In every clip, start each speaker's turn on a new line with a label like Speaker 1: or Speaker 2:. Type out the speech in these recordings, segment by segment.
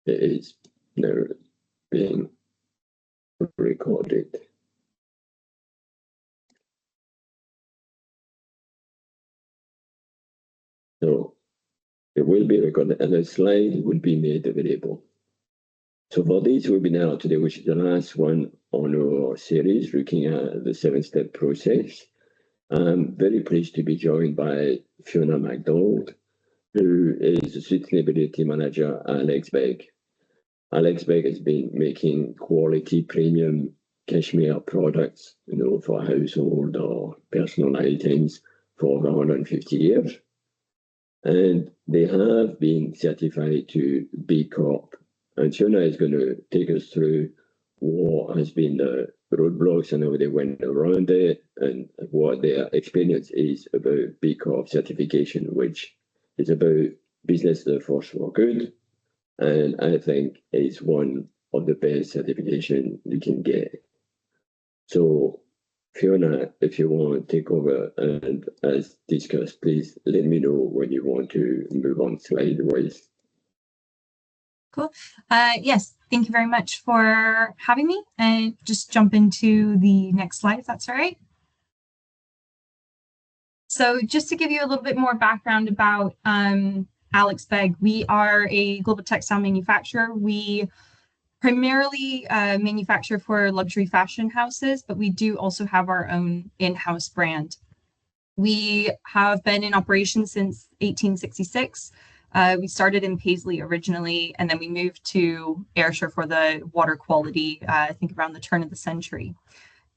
Speaker 1: It is now being recorded. So it will be recorded and a slide will be made available. So for this webinar today, which is the last one on our series looking at the 7-step process, I'm very pleased to be joined by Fiona MacDonald, who is the Sustainability Manager at Alex Begg. Alex Begg has been making quality premium cashmere products, for household or personal items for over 150 years. And they have been certified to B Corp. And Fiona is going to take us through what has been the roadblocks and how they went around it and what their experience is about B Corp certification, which is about business the force for good. And I think is one of the best certification you can get. So Fiona, if you want to take over and as discussed, please let me know when you want to move on slide-wise.
Speaker 2: Cool. Yes, thank you very much for having me. And just jump into the next slide, if that's all right. So just to give you a little bit more background about Alex Begg, we are a global textile manufacturer. We primarily manufacture for luxury fashion houses, but we do also have our own in-house brand. We have been in operation since 1866. We started in Paisley originally, and then we moved to Ayrshire for the water quality, I think around the turn of the century.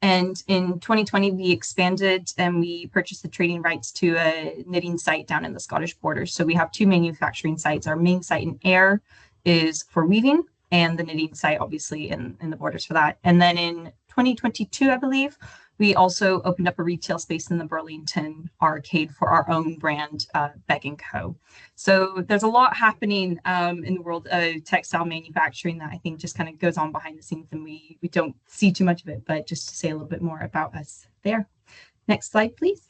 Speaker 2: And in 2020, we expanded and we purchased the trading rights to a knitting site down in the Scottish borders. So we have two manufacturing sites. Our main site in Ayr is for weaving, and the knitting site, obviously, in the borders for that. And then in 2022, I believe, we also opened up a retail space in the Burlington Arcade for our own brand, Begg & Co. So there's a lot happening in the world of textile manufacturing that I think just kind of goes on behind the scenes, and we don't see too much of it, but just to say a little bit more about us there. Next slide, please.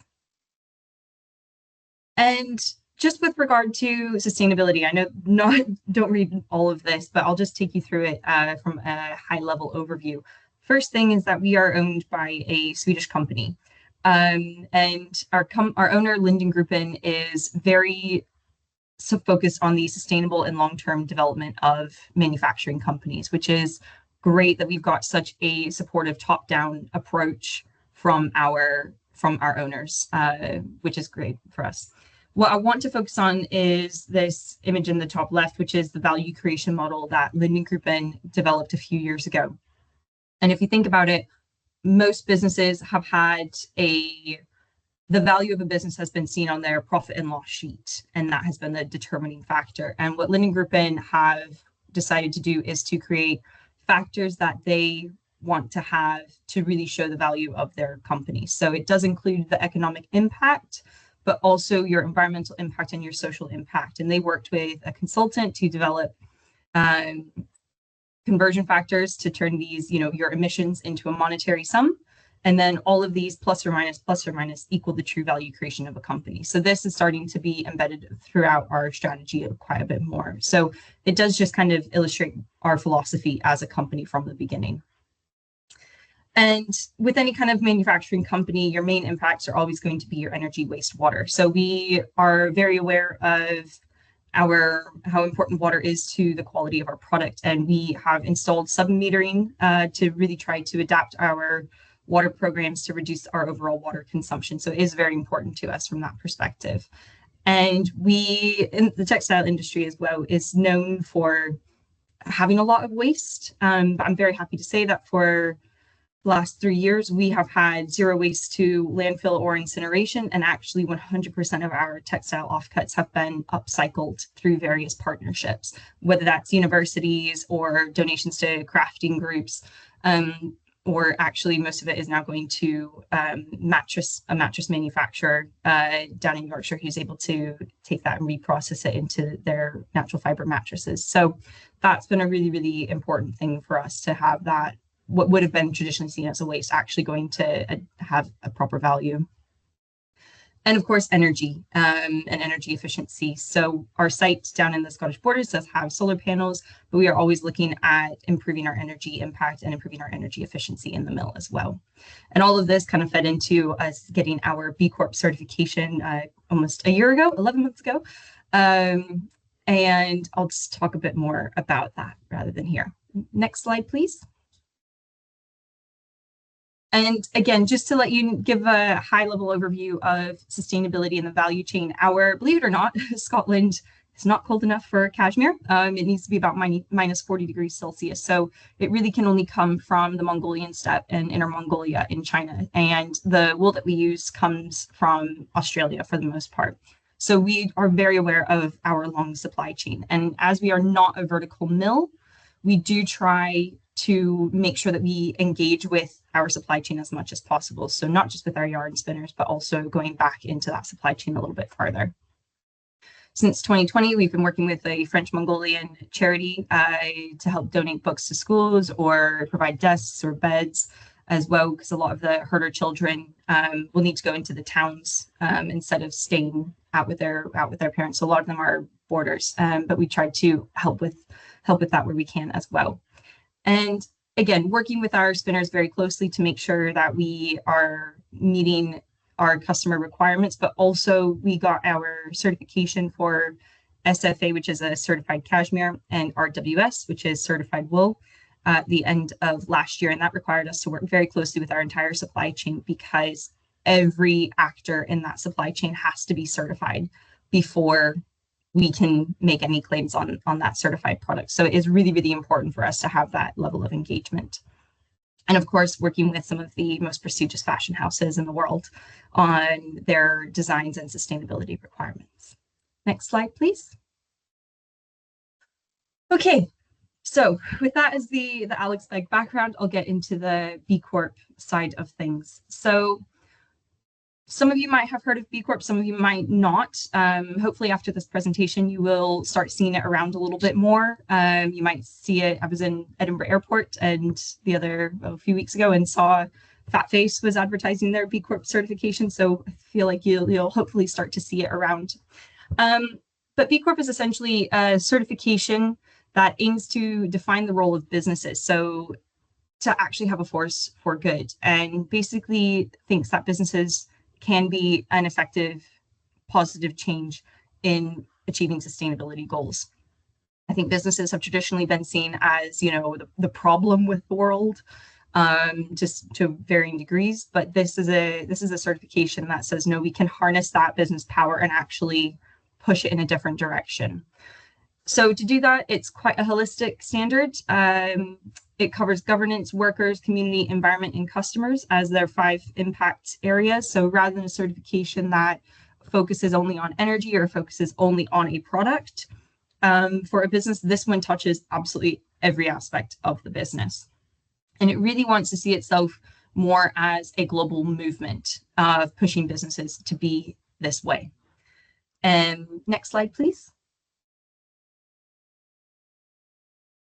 Speaker 2: And just with regard to sustainability, I know don't read all of this, but I'll just take you through it from a high-level overview. First thing is that we are owned by a Swedish company, and our owner, Linden Gruppen, is very focused on the sustainable and long-term development of manufacturing companies, which is great that we've got such a supportive top-down approach from our owners, which is great for us. What I want to focus on is this image in the top left, which is the value creation model that Linden Gruppen developed a few years ago. And if you think about it, most businesses have had the value of a business has been seen on their profit and loss sheet, and that has been the determining factor. And what Linden Gruppen have decided to do is to create factors that they want to have to really show the value of their company. So it does include the economic impact, but also your environmental impact and your social impact. And they worked with a consultant to develop conversion factors to turn these, your emissions into a monetary sum. And then all of these plus or minus equal the true value creation of a company. So this is starting to be embedded throughout our strategy quite a bit more. So it does just kind of illustrate our philosophy as a company from the beginning. And with any kind of manufacturing company, your main impacts are always going to be your energy, waste, water. So we are very aware of how important water is to the quality of our product. And we have installed sub-metering to really try to adapt our water programs to reduce our overall water consumption. So it is very important to us from that perspective. And we, in the textile industry as well, is known for having a lot of waste. But I'm very happy to say that for last 3 years, we have had zero waste to landfill or incineration, and actually 100% of our textile offcuts have been upcycled through various partnerships, whether that's universities or donations to crafting groups, or actually most of it is now going to a mattress manufacturer down in Yorkshire who's able to take that and reprocess it into their natural fiber mattresses. So that's been a really, really important thing for us to have that what would have been traditionally seen as a waste actually going to have a proper value. And of course, energy and energy efficiency. So our site down in the Scottish borders does have solar panels, but we are always looking at improving our energy impact and improving our energy efficiency in the mill as well. And all of this kind of fed into us getting our B Corp certification almost a year ago, 11 months ago. And I'll just talk a bit more about that rather than here. Next slide, please. And again, just to let you give a high level overview of sustainability in the value chain, believe it or not, Scotland is not cold enough for cashmere. It needs to be about minus 40 degrees Celsius. So it really can only come from the Mongolian steppe and Inner Mongolia in China. And the wool that we use comes from Australia for the most part. So we are very aware of our long supply chain. And as we are not a vertical mill, we do try to make sure that we engage with our supply chain as much as possible. So not just with our yarn spinners, but also going back into that supply chain a little bit farther. Since 2020, we've been working with a French Mongolian charity to help donate books to schools or provide desks or beds as well, because a lot of the herder children will need to go into the towns instead of staying out with their parents. So a lot of them are boarders, but we try to help with that where we can as well. And again, working with our spinners very closely to make sure that we are meeting our customer requirements, but also we got our certification for SFA, which is a certified cashmere, and RWS, which is certified wool, at the end of last year. And that required us to work very closely with our entire supply chain, because every actor in that supply chain has to be certified before we can make any claims on that certified product. So it is really, really important for us to have that level of engagement. And of course, working with some of the most prestigious fashion houses in the world on their designs and sustainability requirements. Next slide, please. Okay, so with that as the Alex Begg background, I'll get into the B Corp side of things. So some of you might have heard of B Corp, some of you might not. Hopefully after this presentation, you will start seeing it around a little bit more. You might see it. I was in Edinburgh Airport and a few weeks ago and saw Fat Face was advertising their B Corp certification. So I feel like you'll hopefully start to see it around. But B Corp is essentially a certification that aims to define the role of businesses. So to actually have a force for good, and basically thinks that businesses can be an effective, positive change in achieving sustainability goals. I think businesses have traditionally been seen as, the problem with the world, just to varying degrees. But this is a certification that says, no, we can harness that business power and actually push it in a different direction. So to do that, it's quite a holistic standard. It covers governance, workers, community, environment, and customers as their 5 impact areas. So rather than a certification that focuses only on energy or focuses only on a product, for a business, this one touches absolutely every aspect of the business. And it really wants to see itself more as a global movement of pushing businesses to be this way. Next slide, please.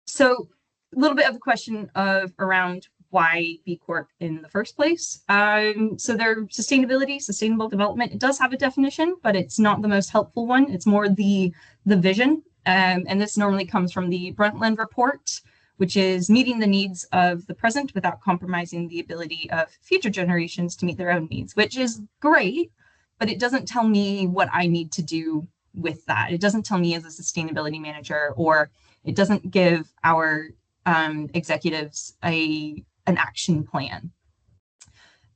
Speaker 2: So a little bit of the question around why B Corp in the first place. So their sustainable development, it does have a definition, but it's not the most helpful one. It's more the vision. And this normally comes from the Brundtland report, which is meeting the needs of the present without compromising the ability of future generations to meet their own needs, which is great, but it doesn't tell me what I need to do with that. It doesn't tell me as a sustainability manager, or it doesn't give our executives an action plan.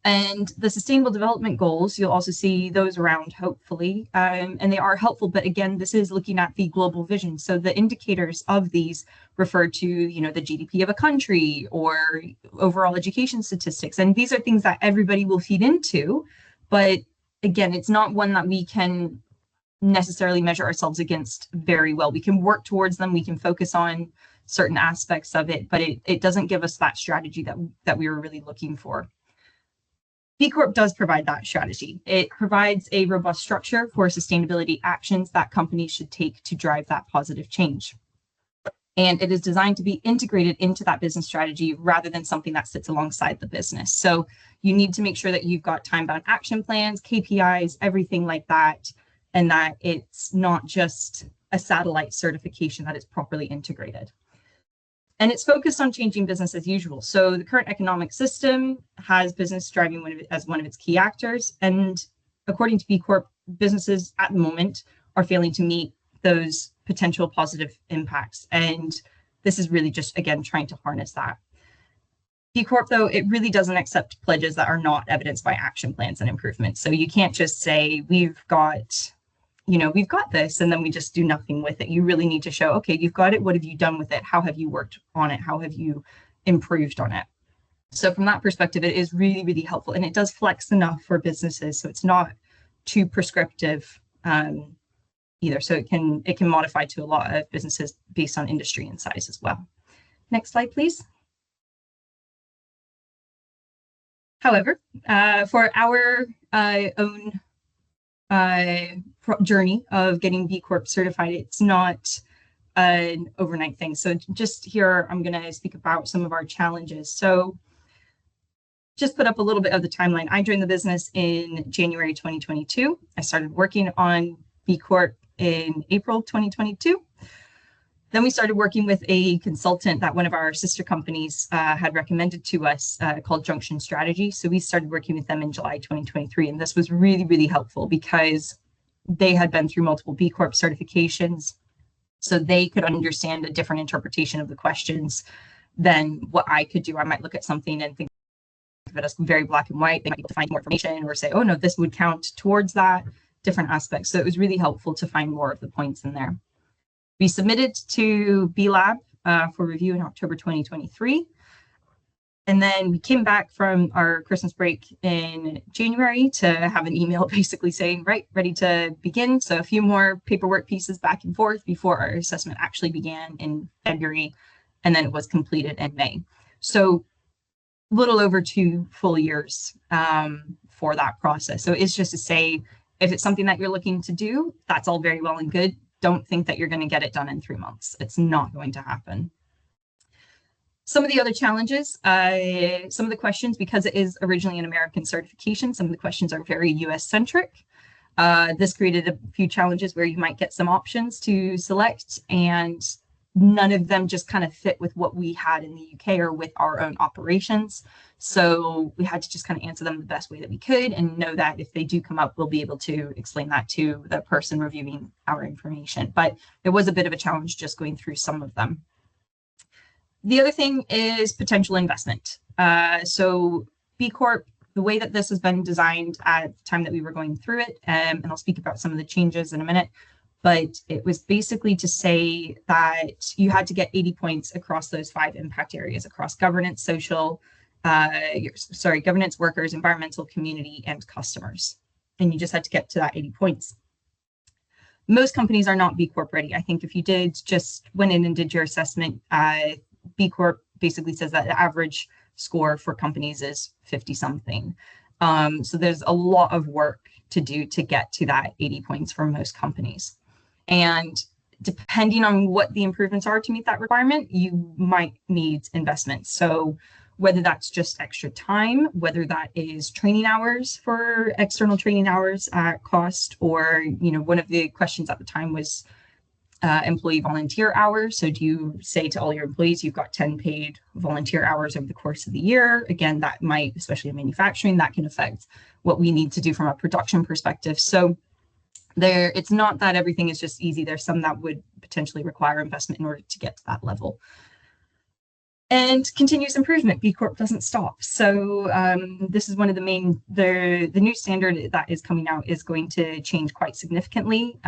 Speaker 2: And the sustainable development goals, you'll also see those around, hopefully, and they are helpful. But again, this is looking at the global vision. So the indicators of these refer to, the GDP of a country or overall education statistics. And these are things that everybody will feed into. But again, it's not one that we can necessarily measure ourselves against very well. We can work towards them. We can focus on certain aspects of it, but it doesn't give us that strategy that we were really looking for. B Corp does provide that strategy. It provides a robust structure for sustainability actions that companies should take to drive that positive change. And it is designed to be integrated into that business strategy rather than something that sits alongside the business. So you need to make sure that you've got time-bound action plans, KPIs, everything like that, and that it's not just a satellite certification, that it's properly integrated. And it's focused on changing business as usual. So the current economic system has business driving as one of its key actors. And according to B Corp, businesses at the moment are failing to meet those potential positive impacts. And this is really just, again, trying to harness that. B Corp, though, it really doesn't accept pledges that are not evidenced by action plans and improvements. So you can't just say, we've got this, and then we just do nothing with it. You really need to show, okay, you've got it. What have you done with it? How have you worked on it? How have you improved on it? So from that perspective, it is really, really helpful. And it does flex enough for businesses. So it's not too prescriptive either. So it can modify to a lot of businesses based on industry and size as well. Next slide, please. However, for our own journey of getting B Corp certified, it's not an overnight thing. So just here, I'm going to speak about some of our challenges. So just put up a little bit of the timeline. I joined the business in January 2022. I started working on B Corp in April 2022. Then we started working with a consultant that one of our sister companies had recommended to us called Junction Strategy. So we started working with them in July 2023. And this was really, really helpful because they had been through multiple B Corp certifications. So they could understand a different interpretation of the questions than what I could do. I might look at something and think of it as very black and white. They might be able to find more information or say, oh no, this would count towards that, different aspects. So it was really helpful to find more of the points in there. We submitted to B Lab for review in October 2023. And then we came back from our Christmas break in January to have an email basically saying, right, ready to begin. So a few more paperwork pieces back and forth before our assessment actually began in February. And then it was completed in May. So a little over 2 full years for that process. So it's just to say, if it's something that you're looking to do, that's all very well and good. Don't think that you're going to get it done in 3 months. It's not going to happen. Some of the other challenges, some of the questions, because it is originally an American certification, some of the questions are very US centric. This created a few challenges where you might get some options to select, and none of them just kind of fit with what we had in the UK or with our own operations. So we had to just kind of answer them the best way that we could and know that if they do come up, we'll be able to explain that to the person reviewing our information. But it was a bit of a challenge just going through some of them. The other thing is potential investment. So B Corp, the way that this has been designed at the time that we were going through it, and I'll speak about some of the changes in a minute, but it was basically to say that you had to get 80 points across those 5 impact areas, across governance, social, governance, workers, environmental, community, and customers. And you just had to get to that 80 points. Most companies are not B Corp ready. I think if you went in and did your assessment, B Corp basically says that the average score for companies is 50 something. So there's a lot of work to do to get to that 80 points for most companies. And depending on what the improvements are to meet that requirement, you might need investments. So whether that's just extra time, whether that is training hours for external training hours at cost, or, one of the questions at the time was employee volunteer hours. So do you say to all your employees, you've got 10 paid volunteer hours over the course of the year? Again, that might, especially in manufacturing, that can affect what we need to do from a production perspective. So it's not that everything is just easy. There's some that would potentially require investment in order to get to that level. And continuous improvement, B Corp doesn't stop. So this is one of the main, the new standard that is coming out is going to change quite significantly.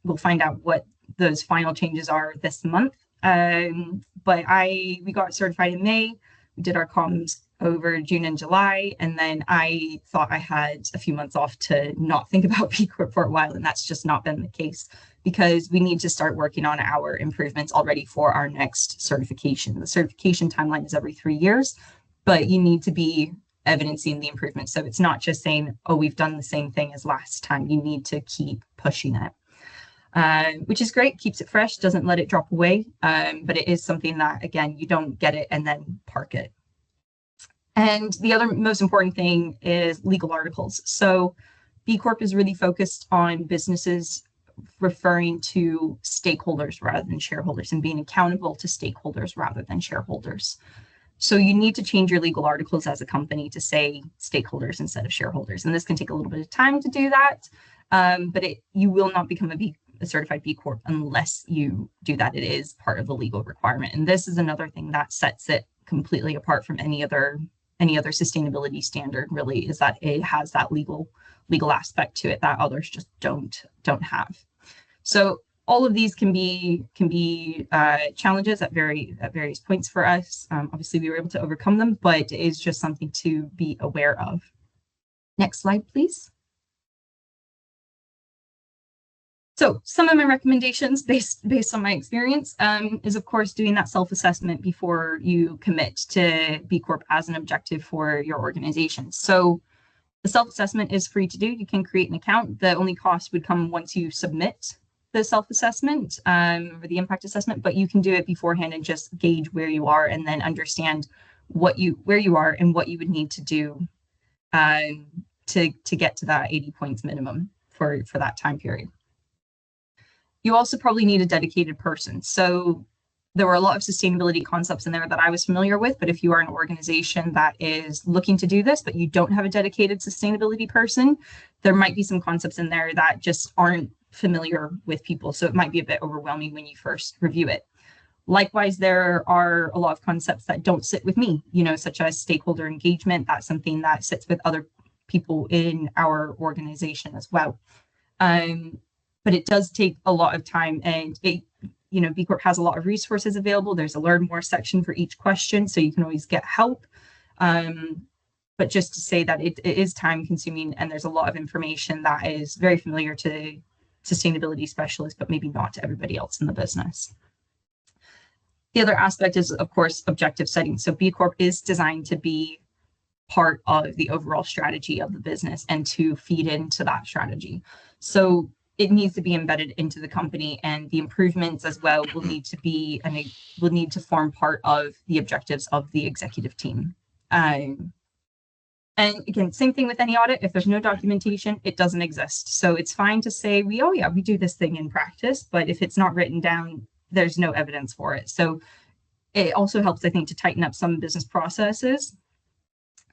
Speaker 2: We'll find out what those final changes are this month. But we got certified in May. We did our comms over June and July, and then I thought I had a few months off to not think about B Corp for a while, and that's just not been the case because we need to start working on our improvements already for our next certification. The certification timeline is every 3 years, but you need to be evidencing the improvements. So it's not just saying, oh, we've done the same thing as last time. You need to keep pushing it. which is great, keeps it fresh, doesn't let it drop away. But it is something that, again, you don't get it and then park it. And the other most important thing is legal articles. So B Corp is really focused on businesses referring to stakeholders rather than shareholders and being accountable to stakeholders rather than shareholders. So you need to change your legal articles as a company to say stakeholders instead of shareholders. And this can take a little bit of time to do that, but you will not become a certified B Corp unless you do that. It is part of the legal requirement. And this is another thing that sets it completely apart from any other sustainability standard, really, is that it has that legal aspect to it that others just don't have. So all of these can be challenges at various points for us. Obviously, we were able to overcome them, but it is just something to be aware of. Next slide, please. So some of my recommendations based on my experience is, of course, doing that self-assessment before you commit to B Corp as an objective for your organization. So the self-assessment is free to do. You can create an account. The only cost would come once you submit the self-assessment or the impact assessment, but you can do it beforehand and just gauge where you are and then understand where you are and what you would need to do to get to that 80 points minimum for that time period. You also probably need a dedicated person. So there were a lot of sustainability concepts in there that I was familiar with, but if you are an organization that is looking to do this, but you don't have a dedicated sustainability person, there might be some concepts in there that just aren't familiar with people. So it might be a bit overwhelming when you first review it. Likewise, there are a lot of concepts that don't sit with me, such as stakeholder engagement. That's something that sits with other people in our organization as well. But it does take a lot of time, and B Corp has a lot of resources available. There's a learn more section for each question, so you can always get help. But just to say that it is time consuming, and there's a lot of information that is very familiar to sustainability specialists, but maybe not to everybody else in the business. The other aspect is, of course, objective setting. So B Corp is designed to be part of the overall strategy of the business and to feed into that strategy. So it needs to be embedded into the company, and the improvements as well will need to form part of the objectives of the executive team. And again, same thing with any audit. If there's no documentation, it doesn't exist. So it's fine to say, we do this thing in practice, but if it's not written down, there's no evidence for it. So it also helps, I think, to tighten up some business processes.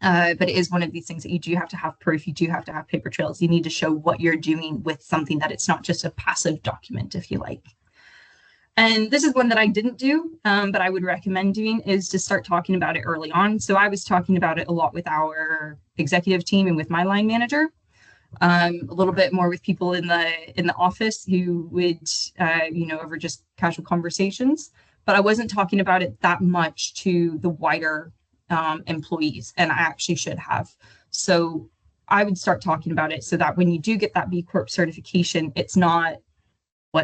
Speaker 2: But it is one of these things that you do have to have proof. You do have to have paper trails. You need to show what you're doing with something, that it's not just a passive document, if you like. And this is one that I didn't do, but I would recommend doing, is to start talking about it early on. So I was talking about it a lot with our executive team and with my line manager, a little bit more with people in the office who would, over just casual conversations. But I wasn't talking about it that much to the wider employees, and I actually should have. So I would start talking about it so that when you do get that B Corp certification, it's not,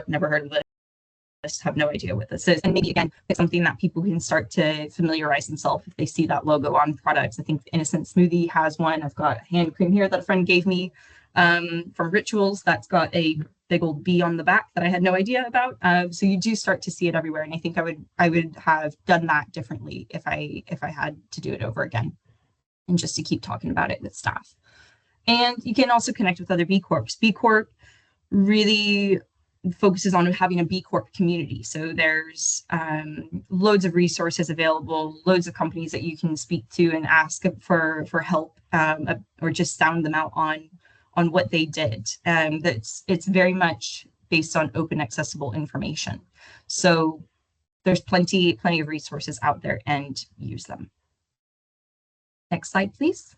Speaker 2: never heard of this, have no idea what this is. And maybe, again, it's something that people can start to familiarize themselves if they see that logo on products. I think the Innocent Smoothie has one. I've got a hand cream here that a friend gave me from Rituals that's got a big old bee on the back that I had no idea about. So you do start to see it everywhere. And I think I would have done that differently if I had to do it over again, and just to keep talking about it with staff. And you can also connect with other B Corps. B Corp really focuses on having a B Corp community. So there's loads of resources available, loads of companies that you can speak to and ask for help, or just sound them out on what they did. It's very much based on open, accessible information. So there's plenty of resources out there, and use them. Next slide, please.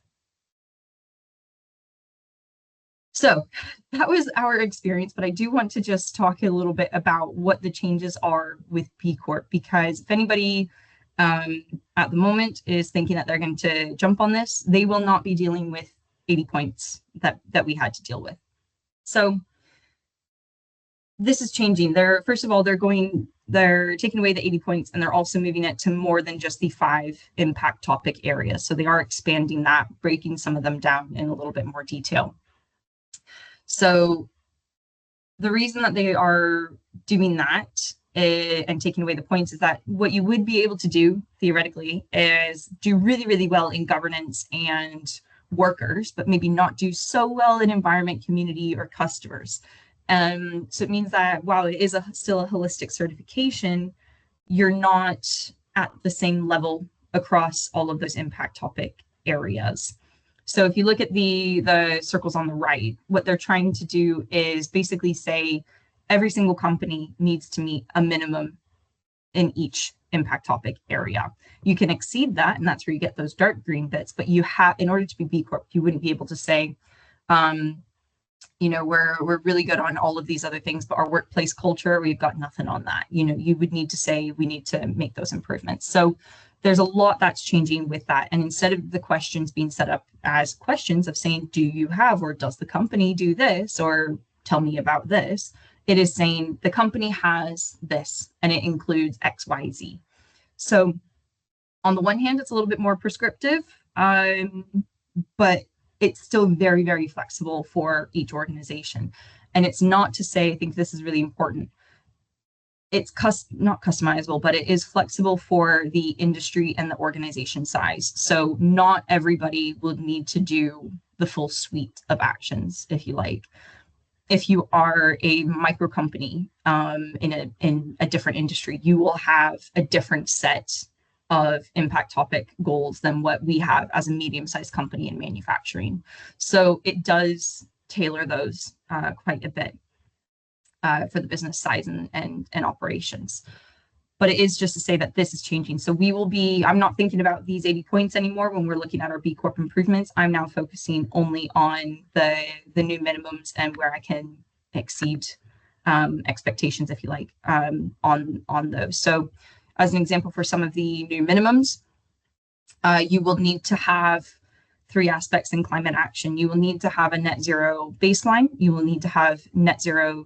Speaker 2: So that was our experience, but I do want to just talk a little bit about what the changes are with B Corp, because if anybody at the moment is thinking that they're going to jump on this, they will not be dealing with 80 points that we had to deal with. So this is changing. First of all, they're taking away the 80 points, and they're also moving it to more than just the 5 impact topic areas. So they are expanding that, breaking some of them down in a little bit more detail. So The reason that they are doing that and taking away the points is that what you would be able to do theoretically is do really, really well in governance and workers, but maybe not do so well in environment, community, or customers. So it means that while it is still a holistic certification, you're not at the same level across all of those impact topic areas. So if you look at the circles on the right, what they're trying to do is basically say every single company needs to meet a minimum in each impact topic area. You can exceed that, and that's where you get those dark green bits, but you have, in order to be B Corp, you wouldn't be able to say, you know, we're really good on all of these other things, but our workplace culture, we've got nothing on that. You know, you would need to say we need to make those improvements. So there's a lot that's changing with that. And instead of the questions being set up as questions of saying, do you have, or does the company do this, or tell me about this, it is saying the company has this, and it includes X, Y, Z. So on the one hand, it's a little bit more prescriptive, but it's still very, very flexible for each organization. And it's not to say, I think this is really important, it's not customizable, but it is flexible for the industry and the organization size. So not everybody will need to do the full suite of actions, if you like. If you are a micro company in a different industry, you will have a different set of impact topic goals than what we have as a medium-sized company in manufacturing. So it does tailor those quite a bit for the business size and operations. But it is just to say that this is changing. So we will be, I'm not thinking about these 80 points anymore when we're looking at our B Corp improvements. I'm now focusing only on the new minimums and where I can exceed expectations, if you like, on those. So as an example for some of the new minimums, you will need to have 3 aspects in climate action. You will need to have a net zero baseline. You will need to have net zero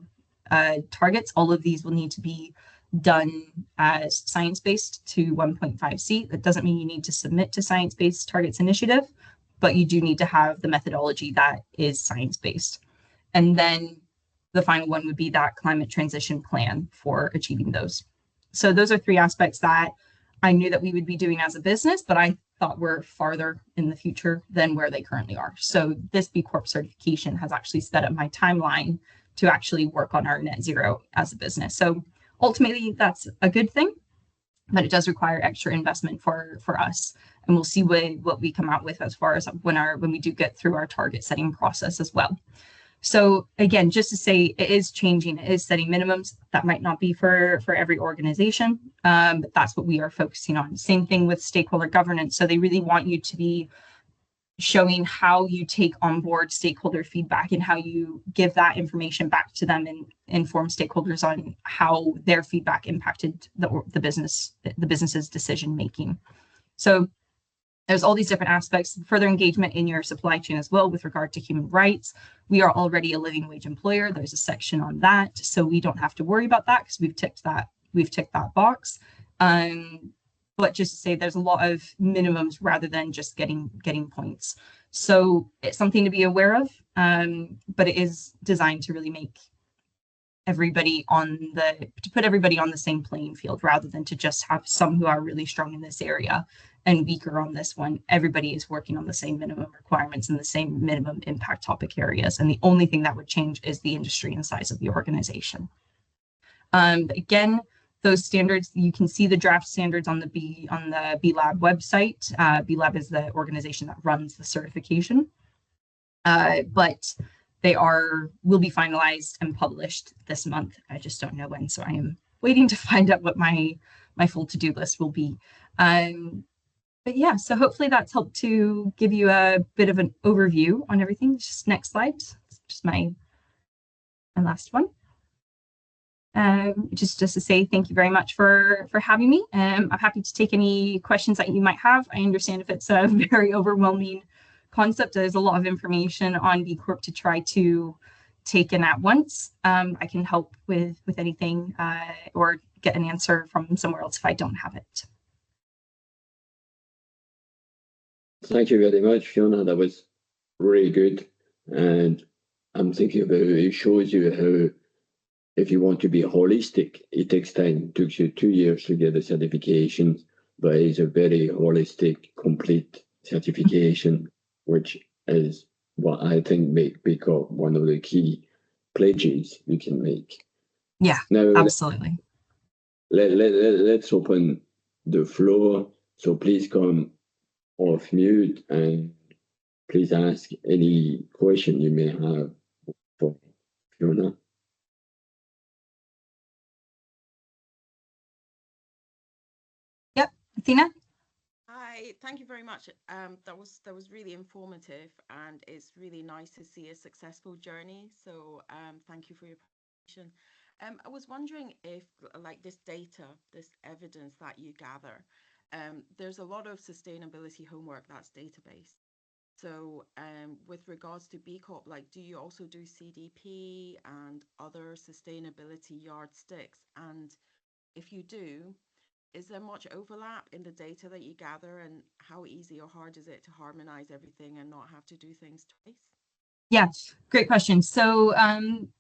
Speaker 2: targets. All of these will need to be done as science-based to 1.5C. That doesn't mean you need to submit to Science-Based Targets Initiative, but you do need to have the methodology that is science-based. And then the final one would be that climate transition plan for achieving those. So those are 3 aspects that I knew that we would be doing as a business, but I thought were farther in the future than where they currently are. So this B Corp certification has actually sped up my timeline to actually work on our net zero as a business. So ultimately, that's a good thing, but it does require extra investment for us. And we'll see what we come out with as far as when we do get through our target setting process as well. So again, just to say, it is changing, it is setting minimums. That might not be for every organization, but that's what we are focusing on. Same thing with stakeholder governance. So they really want you to be showing how you take on board stakeholder feedback and how you give that information back to them and inform stakeholders on how their feedback impacted the business's decision making. So there's all these different aspects, further engagement in your supply chain as well with regard to human rights. We are already a living wage employer. There's a section on that, so we don't have to worry about that because we've ticked that box. But just to say, there's a lot of minimums rather than just getting points. So it's something to be aware of, but it is designed to really make everybody to put everybody on the same playing field rather than to just have some who are really strong in this area and weaker on this one. Everybody is working on the same minimum requirements and the same minimum impact topic areas. And the only thing that would change is the industry and size of the organization. Again, those standards, you can see the draft standards on the B Lab website. B Lab is the organization that runs the certification, but they will be finalized and published this month. I just don't know when, so I am waiting to find out what my full to-do list will be. But yeah, so hopefully that's helped to give you a bit of an overview on everything. Just next slide, just my last one. Just to say thank you very much for having me. I'm happy to take any questions that you might have. I understand if it's a very overwhelming concept, there's a lot of information on B Corp to try to take in at once. I can help with anything or get an answer from somewhere else if I don't have it.
Speaker 1: Thank you very much, Fiona. That was really good. And I'm thinking about it shows you how if you want to be holistic, it takes time. It took you 2 years to get the certification, but it's a very holistic, complete certification, which is what I think make B Corp one of the key pledges you can make.
Speaker 2: Yeah,
Speaker 1: now,
Speaker 2: absolutely.
Speaker 1: Let's open the floor. So please come off mute and please ask any question you may have for Fiona.
Speaker 2: Yep, Athena?
Speaker 3: Hi, thank you very much. That was really informative, and it's really nice to see a successful journey. So thank you for your presentation. I was wondering if, like, this data, this evidence that you gather, there's a lot of sustainability homework that's database. So with regards to B Corp, like, do you also do CDP and other sustainability yardsticks? And if you do, is there much overlap in the data that you gather, and how easy or hard is it to harmonize everything and not have to do things twice?
Speaker 2: Yeah, great question. So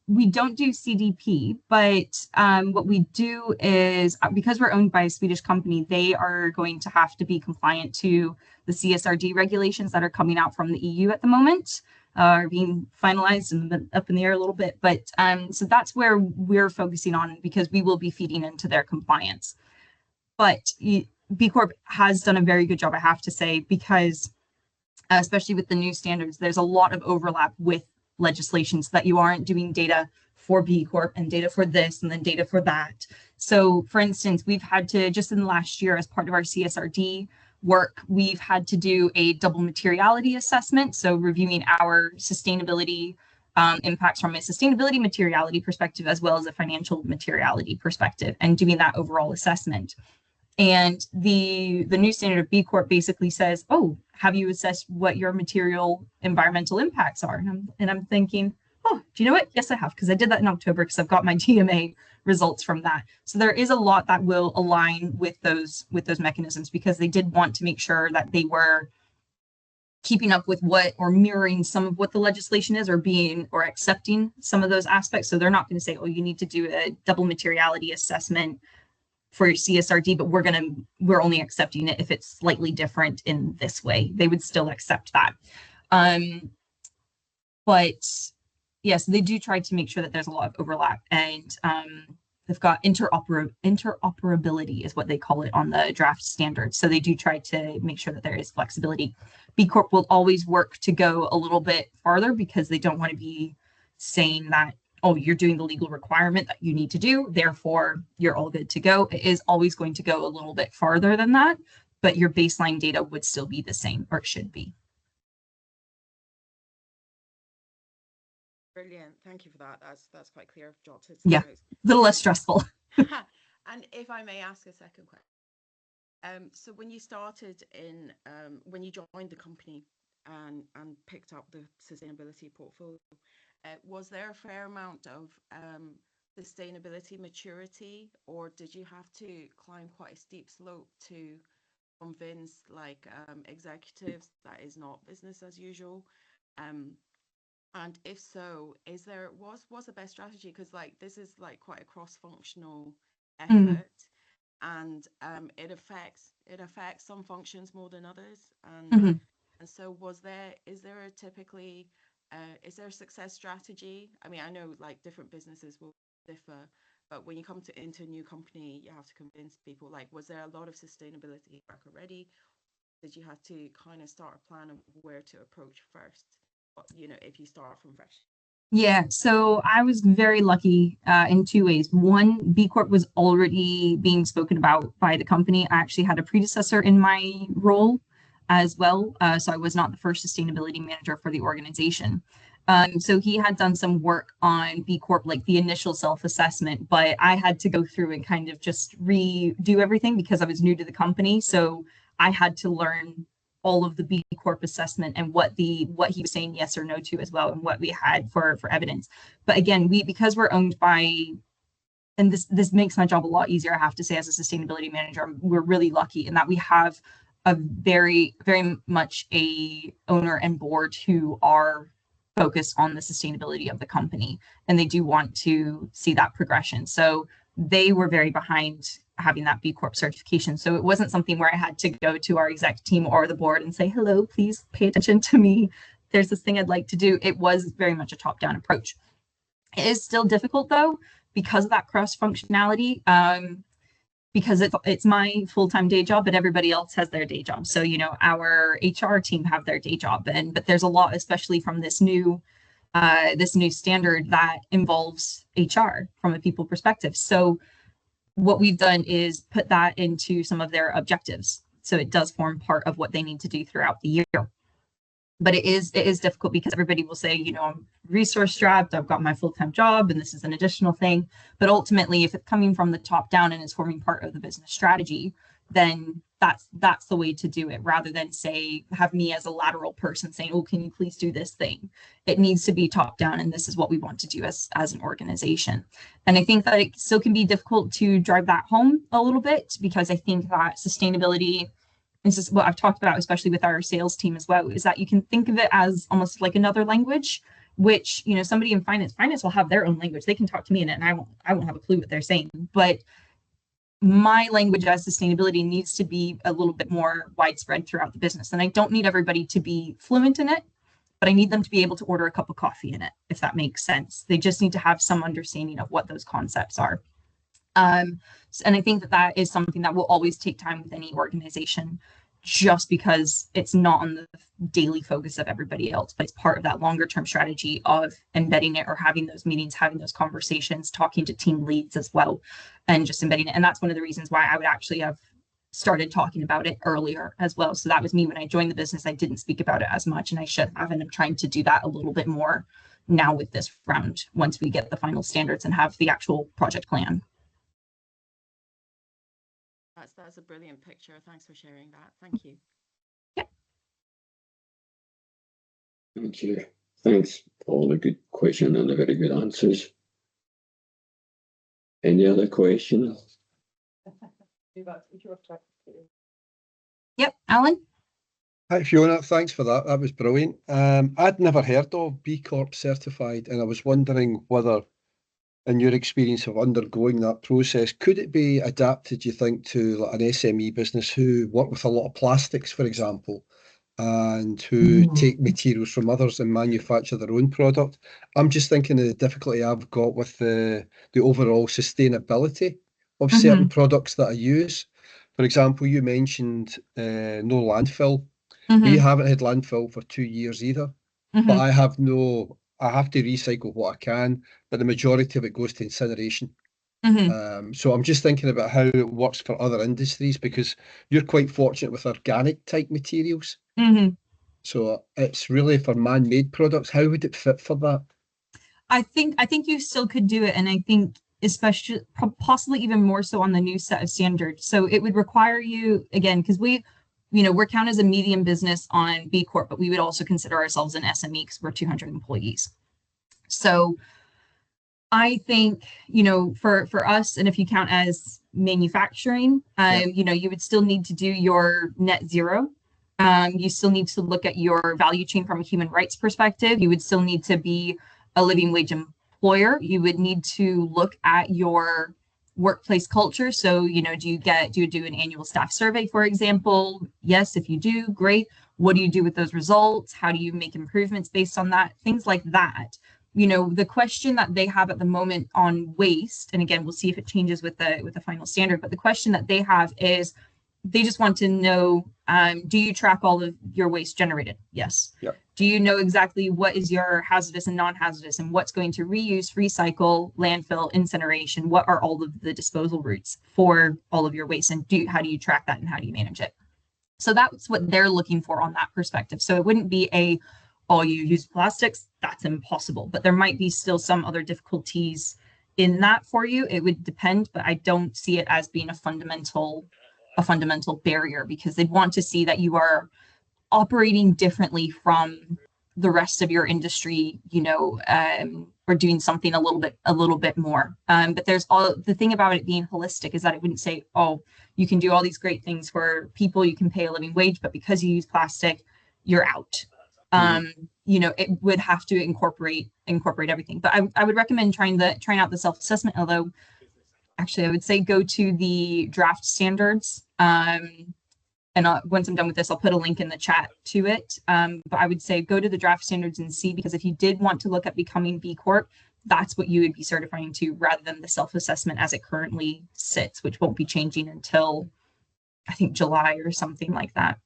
Speaker 2: we don't do CDP, but what we do is, because we're owned by a Swedish company, they are going to have to be compliant to the CSRD regulations that are coming out from the EU at the moment, are being finalized and up in the air a little bit. But so that's where we're focusing on, because we will be feeding into their compliance. But B Corp has done a very good job, I have to say, because especially with the new standards, there's a lot of overlap with legislation, so that you aren't doing data for B Corp and data for this and then data for that. So for instance, we've had to, just in the last year, as part of our CSRD work, we've had to do a double materiality assessment. So reviewing our sustainability impacts from a sustainability materiality perspective, as well as a financial materiality perspective, and doing that overall assessment. And the new standard of B Corp basically says, oh, have you assessed what your material environmental impacts are? And I'm thinking, oh, do you know what? Yes, I have, because I did that in October, because I've got my DMA results from that. So there is a lot that will align with those mechanisms, because they did want to make sure that they were keeping up with what, or mirroring some of what the legislation is, or accepting some of those aspects. So they're not going to say, oh, you need to do a double materiality assessment for your CSRD, but we're only accepting it if it's slightly different in this way. They would still accept that. But yes, they do try to make sure that there's a lot of overlap, and they've got interoperability is what they call it on the draft standards. So they do try to make sure that there is flexibility. B Corp will always work to go a little bit farther, because they don't want to be saying that, oh, you're doing the legal requirement that you need to do, therefore you're all good to go. It is always going to go a little bit farther than that, but your baseline data would still be the same, or it should be.
Speaker 3: Brilliant. Thank you for that. That's quite clear. I've jotted some
Speaker 2: Yeah,
Speaker 3: notes.
Speaker 2: a little less stressful.
Speaker 3: And if I may ask a second question. So when you started when you joined the company and picked up the sustainability portfolio, was there a fair amount of sustainability maturity, or did you have to climb quite a steep slope to convince, like, executives that is not business as usual? And if so, was the best strategy? Because, like, this is like quite a cross-functional effort, and it affects some functions more than others. And so is there a success strategy? I mean, I know, like, different businesses will differ, but when you come into a new company, you have to convince people. Like, was there a lot of sustainability work already? Did you have to kind of start a plan of where to approach first, if you start from fresh?
Speaker 2: Yeah, so I was very lucky in two ways. One, B Corp was already being spoken about by the company. I actually had a predecessor in my role as well, so I was not the first sustainability manager for the organization. So he had done some work on B Corp, like the initial self-assessment, but I had to go through and kind of just redo everything, because I was new to the company. So I had to learn all of the B Corp assessment and what he was saying yes or no to as well, and what we had for evidence. But again, because we're owned by, and this makes my job a lot easier, I have to say, as a sustainability manager, we're really lucky in that we have a very, very much a owner and board who are focus on the sustainability of the company, and they do want to see that progression. So they were very behind having that B Corp certification. So it wasn't something where I had to go to our exec team or the board and say, hello, please pay attention to me. There's this thing I'd like to do. It was very much a top-down approach. It is still difficult though, because of that cross functionality, because it's my full-time day job, but everybody else has their day job. So, you know, our HR team have their day job, but there's a lot, especially from this new standard that involves HR from a people perspective. So what we've done is put that into some of their objectives. So it does form part of what they need to do throughout the year. But it is difficult because everybody will say, you know, I'm resource strapped, I've got my full-time job, and this is an additional thing. But ultimately, if it's coming from the top down and is forming part of the business strategy, then that's the way to do it, rather than say, have me as a lateral person saying, oh, can you please do this thing? It needs to be top down, and this is what we want to do as an organization. And I think that it still can be difficult to drive that home a little bit, because I think that sustainability, this is what I've talked about, especially with our sales team as well, is that you can think of it as almost like another language, which, you know, somebody in finance will have their own language. They can talk to me in it and I won't have a clue what they're saying. But my language as sustainability needs to be a little bit more widespread throughout the business. And I don't need everybody to be fluent in it, but I need them to be able to order a cup of coffee in it, if that makes sense. They just need to have some understanding of what those concepts are. And I think that is something that will always take time with any organization, just because it's not on the daily focus of everybody else, but it's part of that longer term strategy of embedding it, or having those meetings, having those conversations, talking to team leads as well, and just embedding it. And that's one of the reasons why I would actually have started talking about it earlier as well. So that was me when I joined the business. I didn't speak about it as much, and I should have, and I'm trying to do that a little bit more now with this round, once we get the final standards and have the actual project plan.
Speaker 3: That's a brilliant picture. Thanks for sharing that. Thank you.
Speaker 2: Yeah.
Speaker 1: Thank you. Thanks for all the good questions and the very good answers. Any other questions?
Speaker 2: Yep, Alan.
Speaker 4: Hi Fiona, thanks for that. That was brilliant. I'd never heard of B Corp certified, and I was wondering whether, in your experience of undergoing that process, could it be adapted, you think, to like an SME business who work with a lot of plastics, for example, and who take materials from others and manufacture their own product? I'm just thinking of the difficulty I've got with the overall sustainability of certain products that I use. For example, you mentioned no landfill. We haven't had landfill for 2 years either, but I have to recycle what I can, but the majority of it goes to incineration. So I'm just thinking about how it works for other industries, because you're quite fortunate with organic type materials. So it's really for man-made products. How would it fit for that?
Speaker 2: I think you still could do it, and I think especially possibly even more so on the new set of standards. So it would require you, again, because we're counted as a medium business on B Corp, but we would also consider ourselves an SME because we're 200 employees. So I think, for us, and if you count as manufacturing, you would still need to do your net zero. You still need to look at your value chain from a human rights perspective. You would still need to be a living wage employer. You would need to look at your workplace culture. So, do you do an annual staff survey, for example? Yes, if you do, great. What do you do with those results? How do you make improvements based on that? Things like that. The question that they have at the moment on waste, and again, we'll see if it changes with the final standard, but the question that they have is, they just want to know, do you track all of your waste generated? Yes.
Speaker 4: Yeah.
Speaker 2: Do you know exactly what is your hazardous and non-hazardous, and what's going to reuse, recycle, landfill, incineration? What are all of the disposal routes for all of your waste, and how do you track that, and how do you manage it? So that's what they're looking for on that perspective. So it wouldn't be all you use plastics, that's impossible, but there might be still some other difficulties in that for you. It would depend, but I don't see it as being a fundamental barrier, because they'd want to see that you are operating differently from the rest of your industry, or doing something a little bit more. But there's the thing about it being holistic is that it wouldn't say, oh, you can do all these great things for people, you can pay a living wage, but because you use plastic, you're out. you know, it would have to incorporate everything. But I would recommend trying out the self-assessment, although actually I would say go to the draft standards. And once I'm done with this, I'll put a link in the chat to it. But I would say go to the draft standards and see, because if you did want to look at becoming B Corp, that's what you would be certifying to, rather than the self-assessment as it currently sits, which won't be changing until I think July or something like that.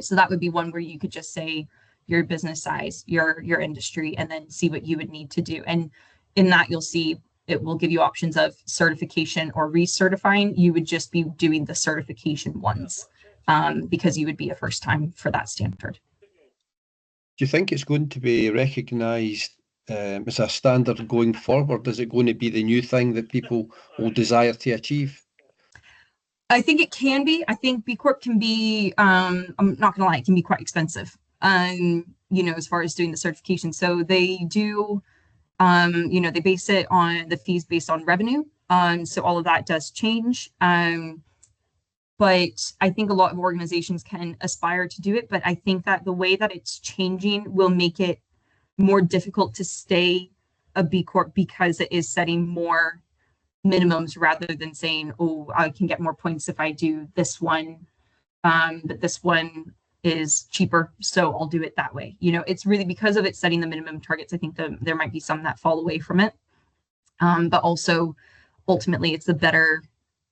Speaker 2: So that would be one where you could just say your business size, your industry, and then see what you would need to do. And in that, you'll see it will give you options of certification or recertifying. You would just be doing the certification ones because you would be a first time for that standard.
Speaker 4: Do you think it's going to be recognised as a standard going forward? Is it going to be the new thing that people will desire to achieve?
Speaker 2: I think it can be. I think B Corp can be, I'm not gonna lie, it can be quite expensive, you know, as far as doing the certification. So they do, you know, they base it on the fees based on revenue. So all of that does change. But I think a lot of organizations can aspire to do it. But I think that the way that it's changing will make it more difficult to stay a B Corp, because it is setting more minimums rather than saying, oh, I can get more points if I do this one, but this one is cheaper, so I'll do it that way. You know, it's really because of it setting the minimum targets. I think there might be some that fall away from it, but also ultimately it's the better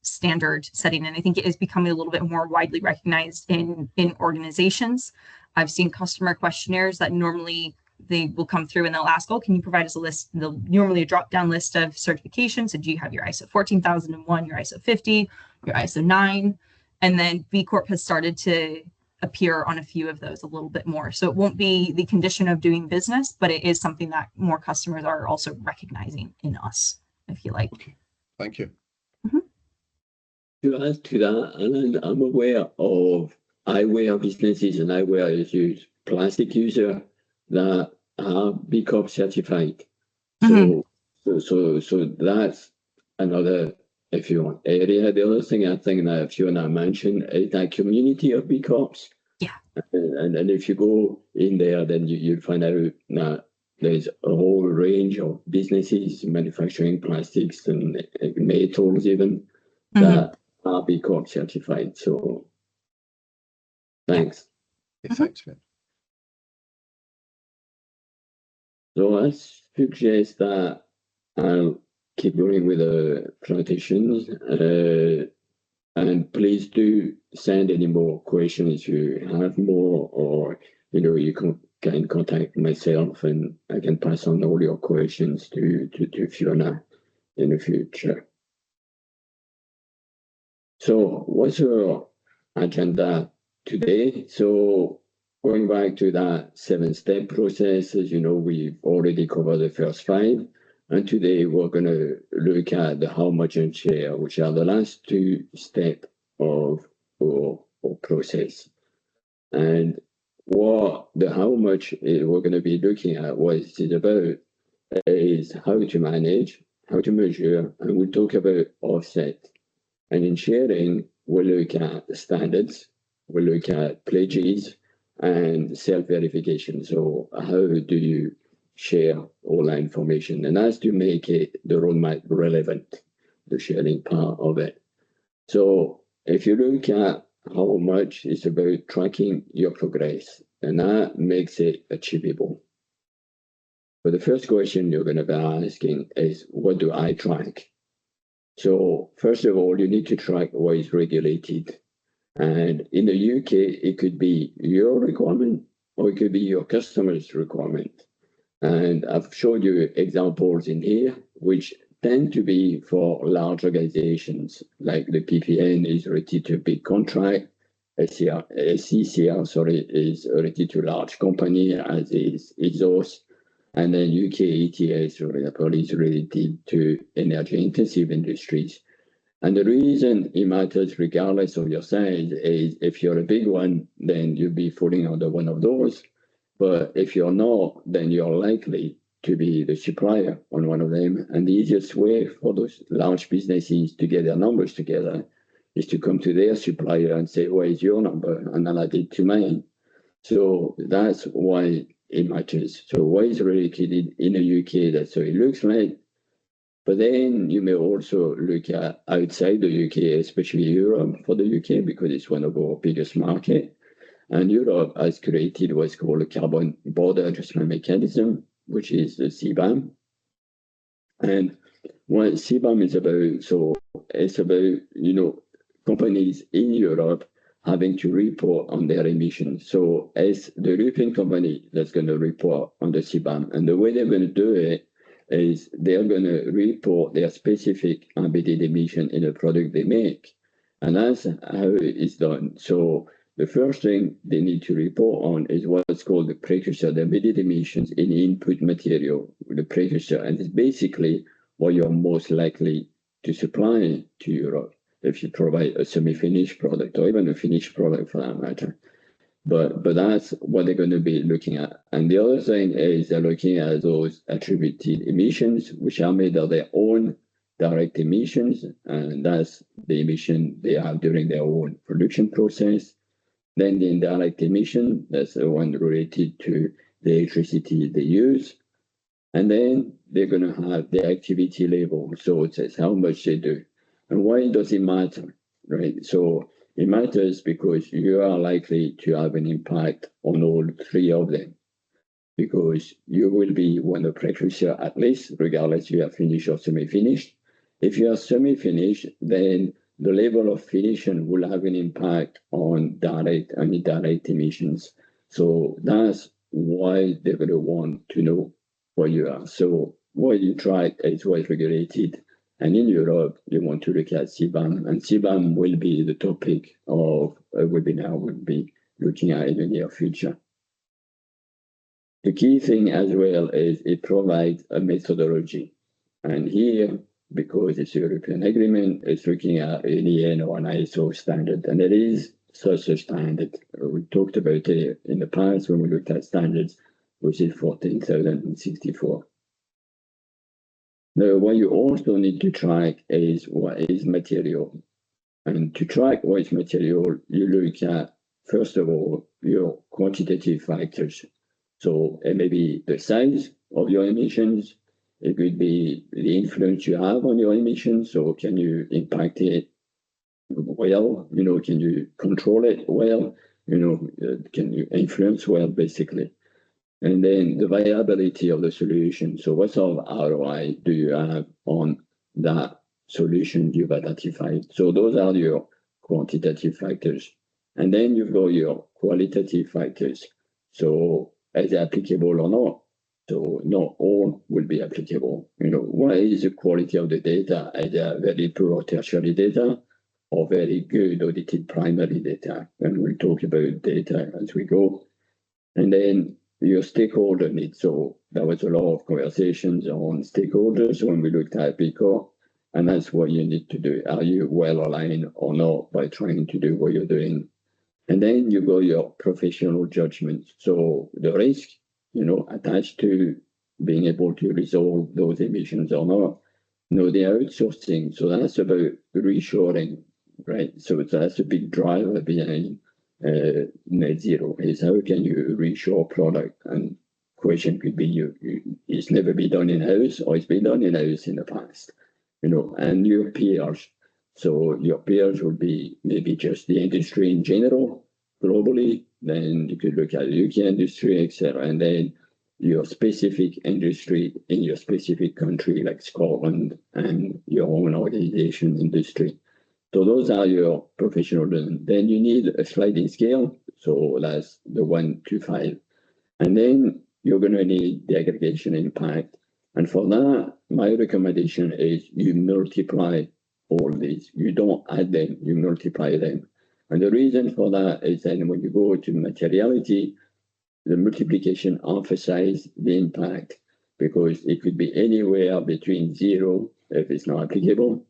Speaker 2: standard setting, and I think it is becoming a little bit more widely recognized in organizations. I've seen customer questionnaires that normally they will come through and they'll ask, oh, can you provide us a list? They'll normally a drop down list of certifications. So do you have your ISO 14001, your ISO 50, your ISO 9? And then B Corp has started to appear on a few of those a little bit more. So it won't be the condition of doing business, but it is something that more customers are also recognizing in us, if you like.
Speaker 4: Okay, thank you.
Speaker 1: To add to that, Alan, I'm aware of eyewear businesses and eyewear plastic user that are B Corp certified. So that's another, if you want, area. The other thing I think that Fiona mentioned is that community of B Corps.
Speaker 2: Yeah.
Speaker 1: And if you go in there, then you'll find out that there's a whole range of businesses manufacturing plastics and metals even that are B Corp certified. So thanks.
Speaker 4: Yeah, thanks, man.
Speaker 1: So I suggest that I'll keep going with the presentations, and please do send any more questions if you have more, or you can contact myself and I can pass on all your questions to Fiona in the future. So what's your agenda today? So going back to that 7-step process, as you know, we've already covered the first 5. And today we're going to look at the how much and share, which are the last 2 steps of our process. And what the how much we're going to be looking at, what it's about, is how to manage, how to measure, and we'll talk about offset. And in sharing, we'll look at the standards, we'll look at pledges, and self-verification. So how do you share all that information? And that's to make it the roadmap relevant, the sharing part of it. So if you look at how much it's about tracking your progress, and that makes it achievable. But the first question you're going to be asking is, what do I track? So first of all, you need to track what is regulated. And in the UK, it could be your requirement or it could be your customer's requirement. And I've showed you examples in here, which tend to be for large organizations, like the PPN is related to a big contract, CCR, is related to large company, as is EXOS, and then UK ETS, for example, is related to energy-intensive industries. And the reason it matters regardless of your size is if you're a big one, then you'll be falling under one of those. But if you're not, then you're likely to be the supplier on one of them. And the easiest way for those large businesses to get their numbers together is to come to their supplier and say, where is your number? And I'll add it to mine. So that's why it matters. So why is relocated in the UK? That's what it looks like. But then you may also look at outside the UK, especially Europe for the UK, because it's one of our biggest markets. And Europe has created what's called a carbon border adjustment mechanism, which is the CBAM. And what CBAM is about, so it's about, companies in Europe having to report on their emissions. So as the European company that's going to report on the CBAM, and the way they're going to do it is they're going to report their specific embedded emission in a product they make. And that's how it's done. So the first thing they need to report on is what's called the precursor, the embedded emissions in input material, the precursor. And it's basically what you're most likely to supply to Europe if you provide a semi-finished product or even a finished product for that matter. But that's what they're going to be looking at. And the other thing is they're looking at those attributed emissions, which are made of their own direct emissions, and that's the emission they have during their own production process. Then the indirect emission, that's the one related to the electricity they use. And then they're going to have the activity level. So it says how much they do. And why does it matter, right? So it matters because you are likely to have an impact on all three of them, because you will be one of the precursor at least, regardless if you are finished or semi-finished. If you are semi-finished, then the level of finishing will have an impact on direct and indirect emissions. So that's why they're going to want to know where you are. So what you track is what's regulated. And in Europe, they want to look at CBAM, and CBAM will be the topic of a webinar we'll be looking at in the near future. The key thing as well is it provides a methodology. And here, because it's a European agreement, it's looking at an EN or an ISO standard, and it is such a standard. We talked about it in the past when we looked at standards, which is 14064. Now, what you also need to track is what is material. And to track what is material, you look at, first of all, your quantitative factors. So it may be the size of your emissions. It could be the influence you have on your emissions. So can you impact it well? Can you control it well? Can you influence well, basically? And then the viability of the solution. So what sort of ROI do you have on that solution you've identified? So those are your quantitative factors. And then you've got your qualitative factors. So is it applicable or not? So not all will be applicable. What is the quality of the data? Either very poor tertiary data or very good audited primary data. And we'll talk about data as we go. And then your stakeholder needs. So there was a lot of conversations on stakeholders when we looked at B Corp, and that's what you need to do. Are you well aligned or not by trying to do what you're doing? And then you go your professional judgment. So the risk, attached to being able to resolve those emissions or not. The outsourcing. So that's about reshoring, right? So that's a big driver behind net zero, is how can you reshore product? And question could be it's never been done in-house, or it's been done in-house in the past, and your peers. So your peers will be maybe just the industry in general, globally. Then you could look at the UK industry, etc. And then your specific industry in your specific country, like Scotland, and your own organization industry. So those are your professional learning. Then you need a sliding scale. So that's the 1 to 5. And then you're going to need the aggregation impact. And for that, my recommendation is you multiply all these. You don't add them, you multiply them. And the reason for that is then when you go to materiality, the multiplication emphasizes the impact, because it could be anywhere between 0, if it's not applicable,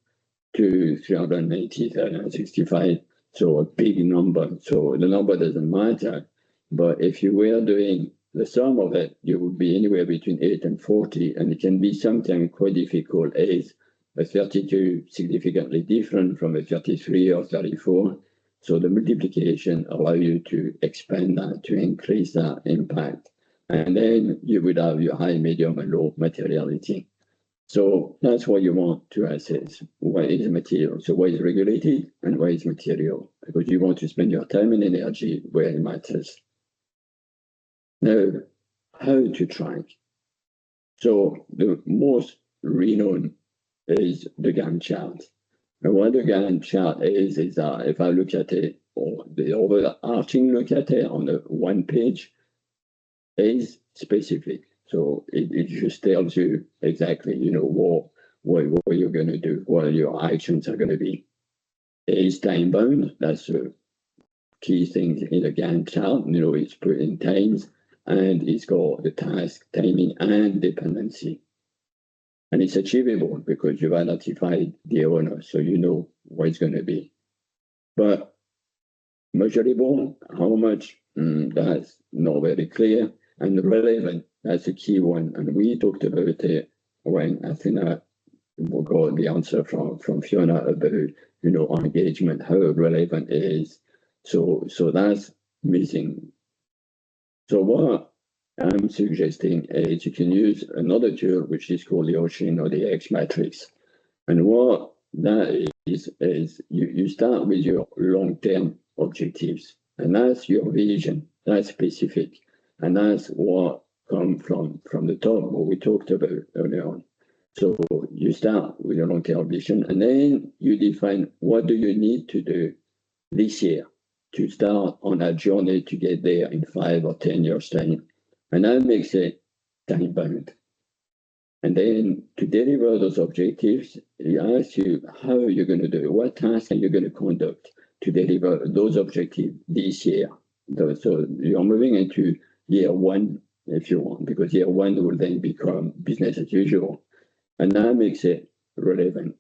Speaker 1: to 380, 365, so a big number. So the number doesn't matter, but if you were doing the sum of it, you would be anywhere between 8 and 40, and it can be sometimes quite difficult. Is a 32 significantly different from a 33 or 34? So the multiplication allow you to expand that, to increase that impact. And then you would have your high, medium, and low materiality. So that's what you want to assess. What is material? So what is regulated and what is material? Because you want to spend your time and energy where it matters. Now, how to track? So the most renowned is the Gantt chart. And what the Gantt chart is that if I look at it, or the overarching look at it on the one page, is specific. So it just tells you exactly, what you're going to do, what your actions are going to be. It is time bound. That's the key thing in the Gantt chart. It's put in times, and it's got the task, timing, and dependency. And it's achievable because you've identified the owner, so you know what it's going to be. But measurable, how much? That's not very clear. And relevant, that's a key one. And we talked about it when I think we got the answer from Fiona about, engagement, how relevant it is. So that's missing. So what I'm suggesting is you can use another tool, which is called the Ocean or the X matrix. And what that is you start with your long-term objectives. And that's your vision, that's specific. And that's what comes from the top, what we talked about earlier on. So you start with your long-term vision, and then you define what do you need to do this year to start on a journey to get there in 5 or 10 years' time. And that makes it time-bound. And then to deliver those objectives, it asks you how you're going to do it, what tasks are you going to conduct to deliver those objectives this year. So you're moving into year one, if you want, because year one will then become business as usual. And that makes it relevant.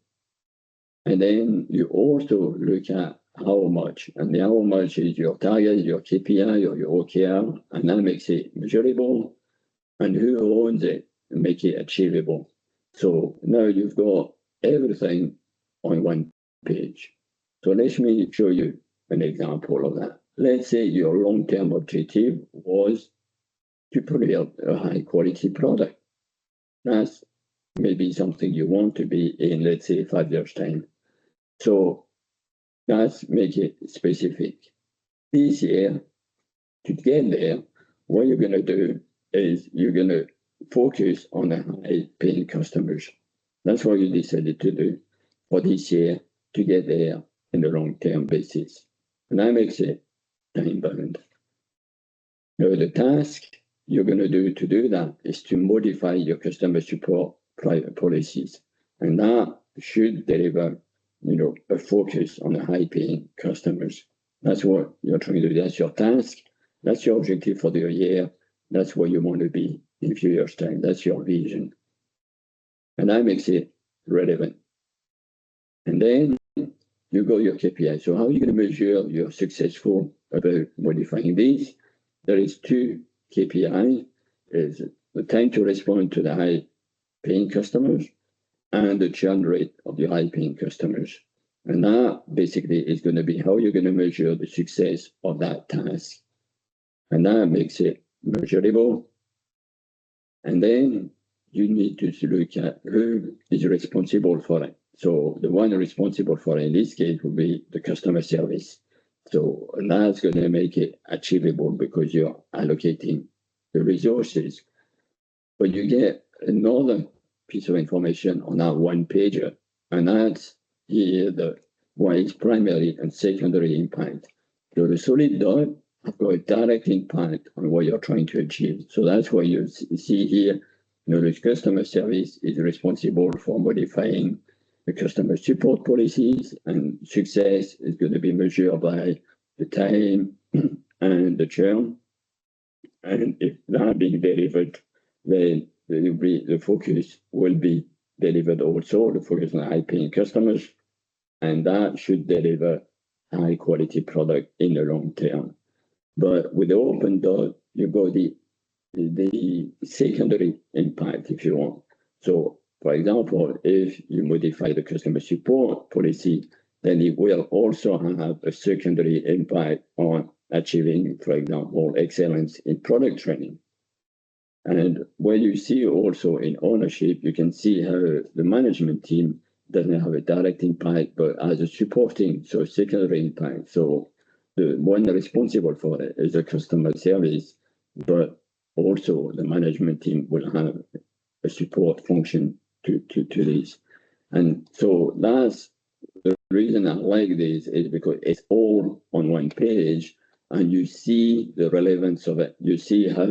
Speaker 1: And then you also look at how much, and the how much is your target, your KPI, or your OKR, and that makes it measurable, and who owns it, and make it achievable. So now you've got everything on one page. So let me show you an example of that. Let's say your long-term objective was to produce a high-quality product. That's maybe something you want to be in, let's say, 5 years' time. So let's make it specific. This year, to get there, what you're going to do is you're going to focus on the high-paying customers. That's what you decided to do for this year to get there in the long-term basis. And that makes it time-bound. Now, the task you're going to do that is to modify your customer support policies. And that should deliver, a focus on the high-paying customers. That's what you're trying to do. That's your task. That's your objective for the year. That's where you want to be in a few years' time. That's your vision. And that makes it relevant. And then you got your KPI. So how are you going to measure you're successful about modifying these? There is 2 KPIs, is the time to respond to the high-paying customers and the churn rate of the high-paying customers. And that basically is going to be how you're going to measure the success of that task. And that makes it measurable. And then you need to look at who is responsible for it. So the one responsible for it in this case will be the customer service. So that's going to make it achievable because you're allocating the resources. But you get another piece of information on that one pager, and that's here the what is primary and secondary impact. So the solid dot have got a direct impact on what you're trying to achieve. So that's what you see here. The customer service is responsible for modifying the customer support policies, and success is going to be measured by the time and the churn. And if that being delivered, then the focus will be delivered also, the focus on high-paying customers, and that should deliver high-quality product in the long term. But with the open dot, you got the secondary impact, if you want. So, for example, if you modify the customer support policy, then it will also have a secondary impact on achieving, for example, excellence in product training. And what you see also in ownership, you can see how the management team doesn't have a direct impact, but has a supporting, so secondary impact. So the one responsible for it is the customer service, but also the management team will have a support function to this. And so that's the reason I like this, is because it's all on one page and you see the relevance of it. You see how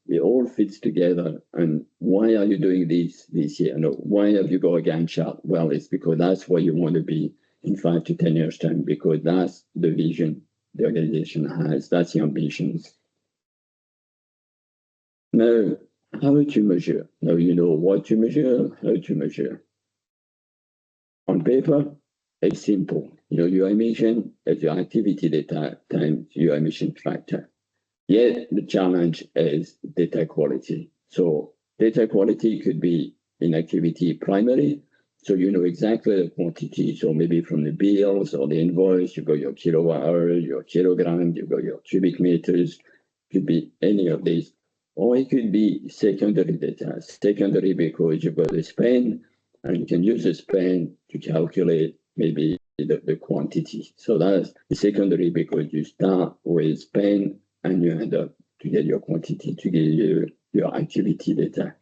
Speaker 1: it all fits together. And why are you doing this year? No, why have you got a Gantt chart? Well, it's because that's where you want to be in 5 to 10 years' time, because that's the vision the organization has, that's the ambitions. Now, how to measure? Now you know what to measure, how to measure. On paper, it's simple. Your emission is your activity data times your emission factor. Yet the challenge is data quality. So data quality could be in activity primary. So you know exactly the quantity. So maybe from the bills or the invoice, you've got your kilowatt hours, your kilograms, you've got your cubic meters, could be any of these. Or it could be secondary data. Secondary because you've got the spend, and you can use the spend to calculate maybe the quantity. So that's the secondary because you start with spend and you end up to get your quantity, to get your activity data.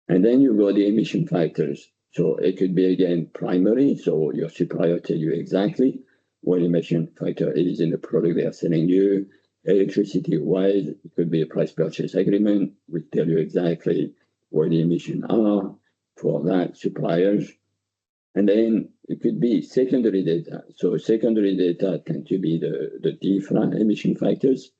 Speaker 1: And then you got the emission factors. So it could be, again, primary. So your supplier tell you exactly what emission factor is in the product they are selling you. Electricity-wise, it could be a price purchase agreement, which tell you exactly where the emissions are for that suppliers. And then it could be secondary data. So secondary data tend to be the different emission factors.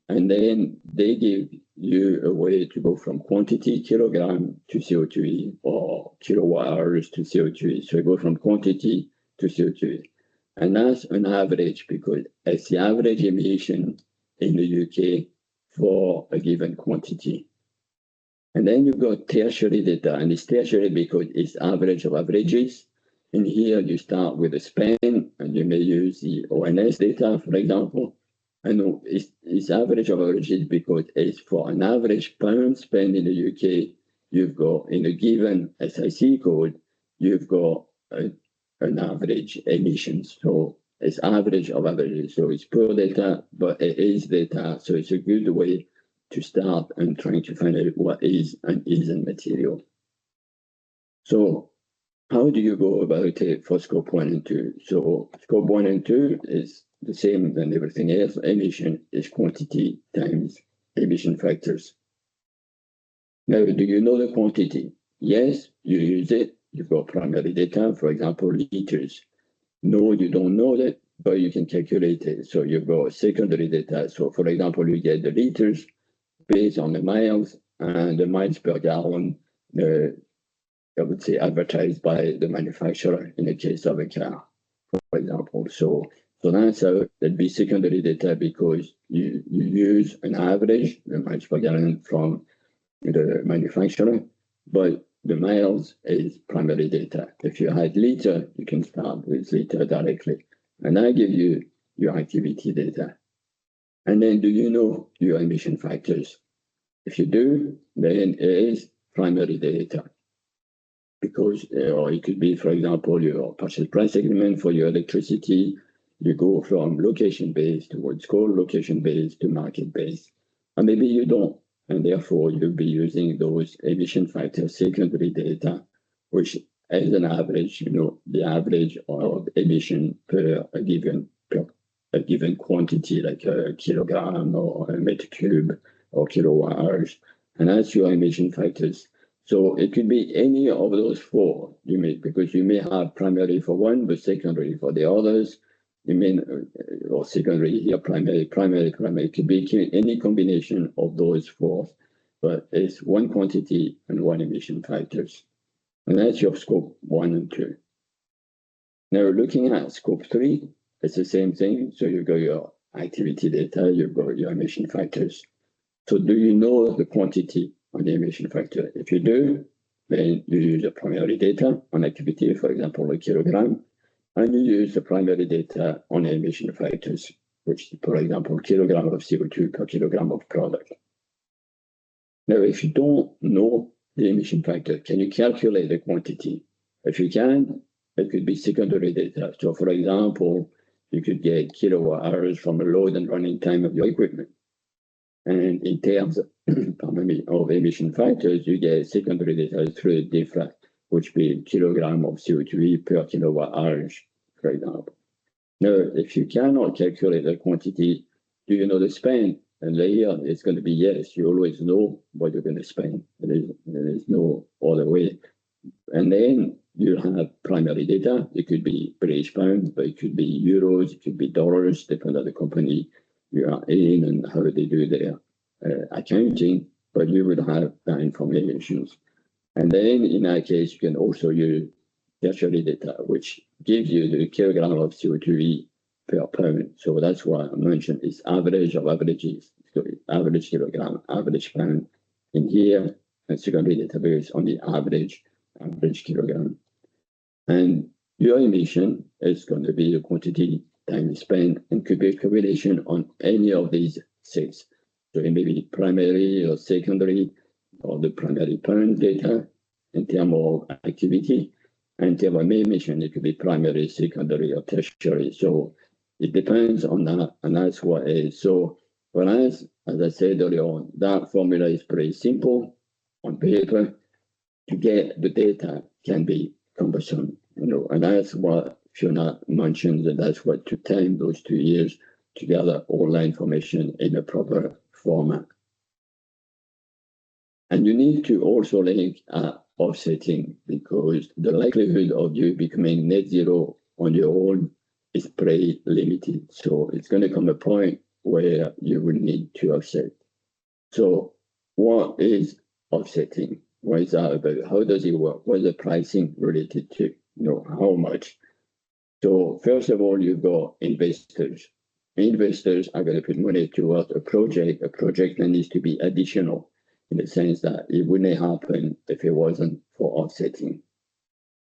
Speaker 1: And then they give you a way to go from quantity, kilogram, to CO2e, or kilowatt hours to CO2e. So you go from quantity to CO2e. And that's an average because it's the average emission in the UK for a given quantity. And then you've got tertiary data, and it's tertiary because it's average of averages. In here, you start with the spend, and you may use the ONS data, for example. And it's average of averages because it's for an average pound spend in the UK, you've got, in a given SIC code, you've got an average emissions. So it's average of averages. So it's poor data, but it is data. So it's a good way to start and trying to find out what is and isn't material. So how do you go about it for scope 1 and 2? So scope 1 and 2 is the same than everything else. Emission is quantity times emission factors. Now, do you know the quantity? Yes, you use it. You've got primary data, for example, liters. No, you don't know that, but you can calculate it. So you've got secondary data. So for example, you get the liters based on the miles and the miles per gallon, I would say advertised by the manufacturer in the case of a car, for example. So that's how that'd be secondary data because you use an average, the miles per gallon from the manufacturer, but the miles is primary data. If you had liter, you can start with liter directly. And I give you your activity data. And then do you know your emission factors? If you do, then it is primary data. Because, or it could be, for example, your purchase price agreement for your electricity. You go from location-based to what's called location-based to market-based. And maybe you don't. And therefore, you'll be using those emission factors, secondary data, which is an average, the average of emission per a given quantity, like a kilogram or a meter cube or kilowatt hours. And that's your emission factors. So it could be any of those four, because you may have primary for one, but secondary for the others. Or secondary here, primary. It could be any combination of those four, but it's one quantity and one emission factors. And that's your scope 1 and 2. Now, looking at scope 3, it's the same thing. So you've got your activity data, you've got your emission factors. So do you know the quantity on the emission factor? If you do, then you use your primary data on activity, for example, a kilogram. and you use the primary data on emission factors, which is, for example, kilogram of CO2 per kilogram of product. Now, if you don't know the emission factor, can you calculate the quantity? If you can, it could be secondary data. So, for example, you could get kilowatt hours from the load and running time of your equipment. And in terms of emission factors, you get secondary data through DIFRA, which be kilogram of CO2 per kilowatt hours, for example. Now, if you cannot calculate the quantity, do you know the spend? And here it's going to be yes, you always know what you're going to spend. There is no other way. And then you have primary data. It could be British pound, but it could be euros, it could be dollars, depending on the company you are in and how they do their accounting, but you would have that information. And then in that case, you can also use tertiary data, which gives you the kilogram of CO2 per pound. So that's why I mentioned it's average of averages. So average kilogram, average pound in here, and secondary database on the average kilogram. And your emission is going to be the quantity time spent and could be a combination on any of these six. So it may be primary or secondary, or the primary pound data in terms of activity. And in terms of emission, it could be primary, secondary, or tertiary. So it depends on that, and that's what it is. So for us, as I said earlier on, that formula is pretty simple on paper. To get the data can be cumbersome, and that's what Fiona mentioned, and that's what took time, those 2 years, to gather all that information in a proper format. And you need to also link offsetting, because the likelihood of you becoming net zero on your own is pretty limited. So it's going to come a point where you will need to offset. So what is offsetting? What is that about? How does it work? What is the pricing related to? How much? So first of all, you've got investors. Investors are going to put money towards a project that needs to be additional, in the sense that it wouldn't happen if it wasn't for offsetting.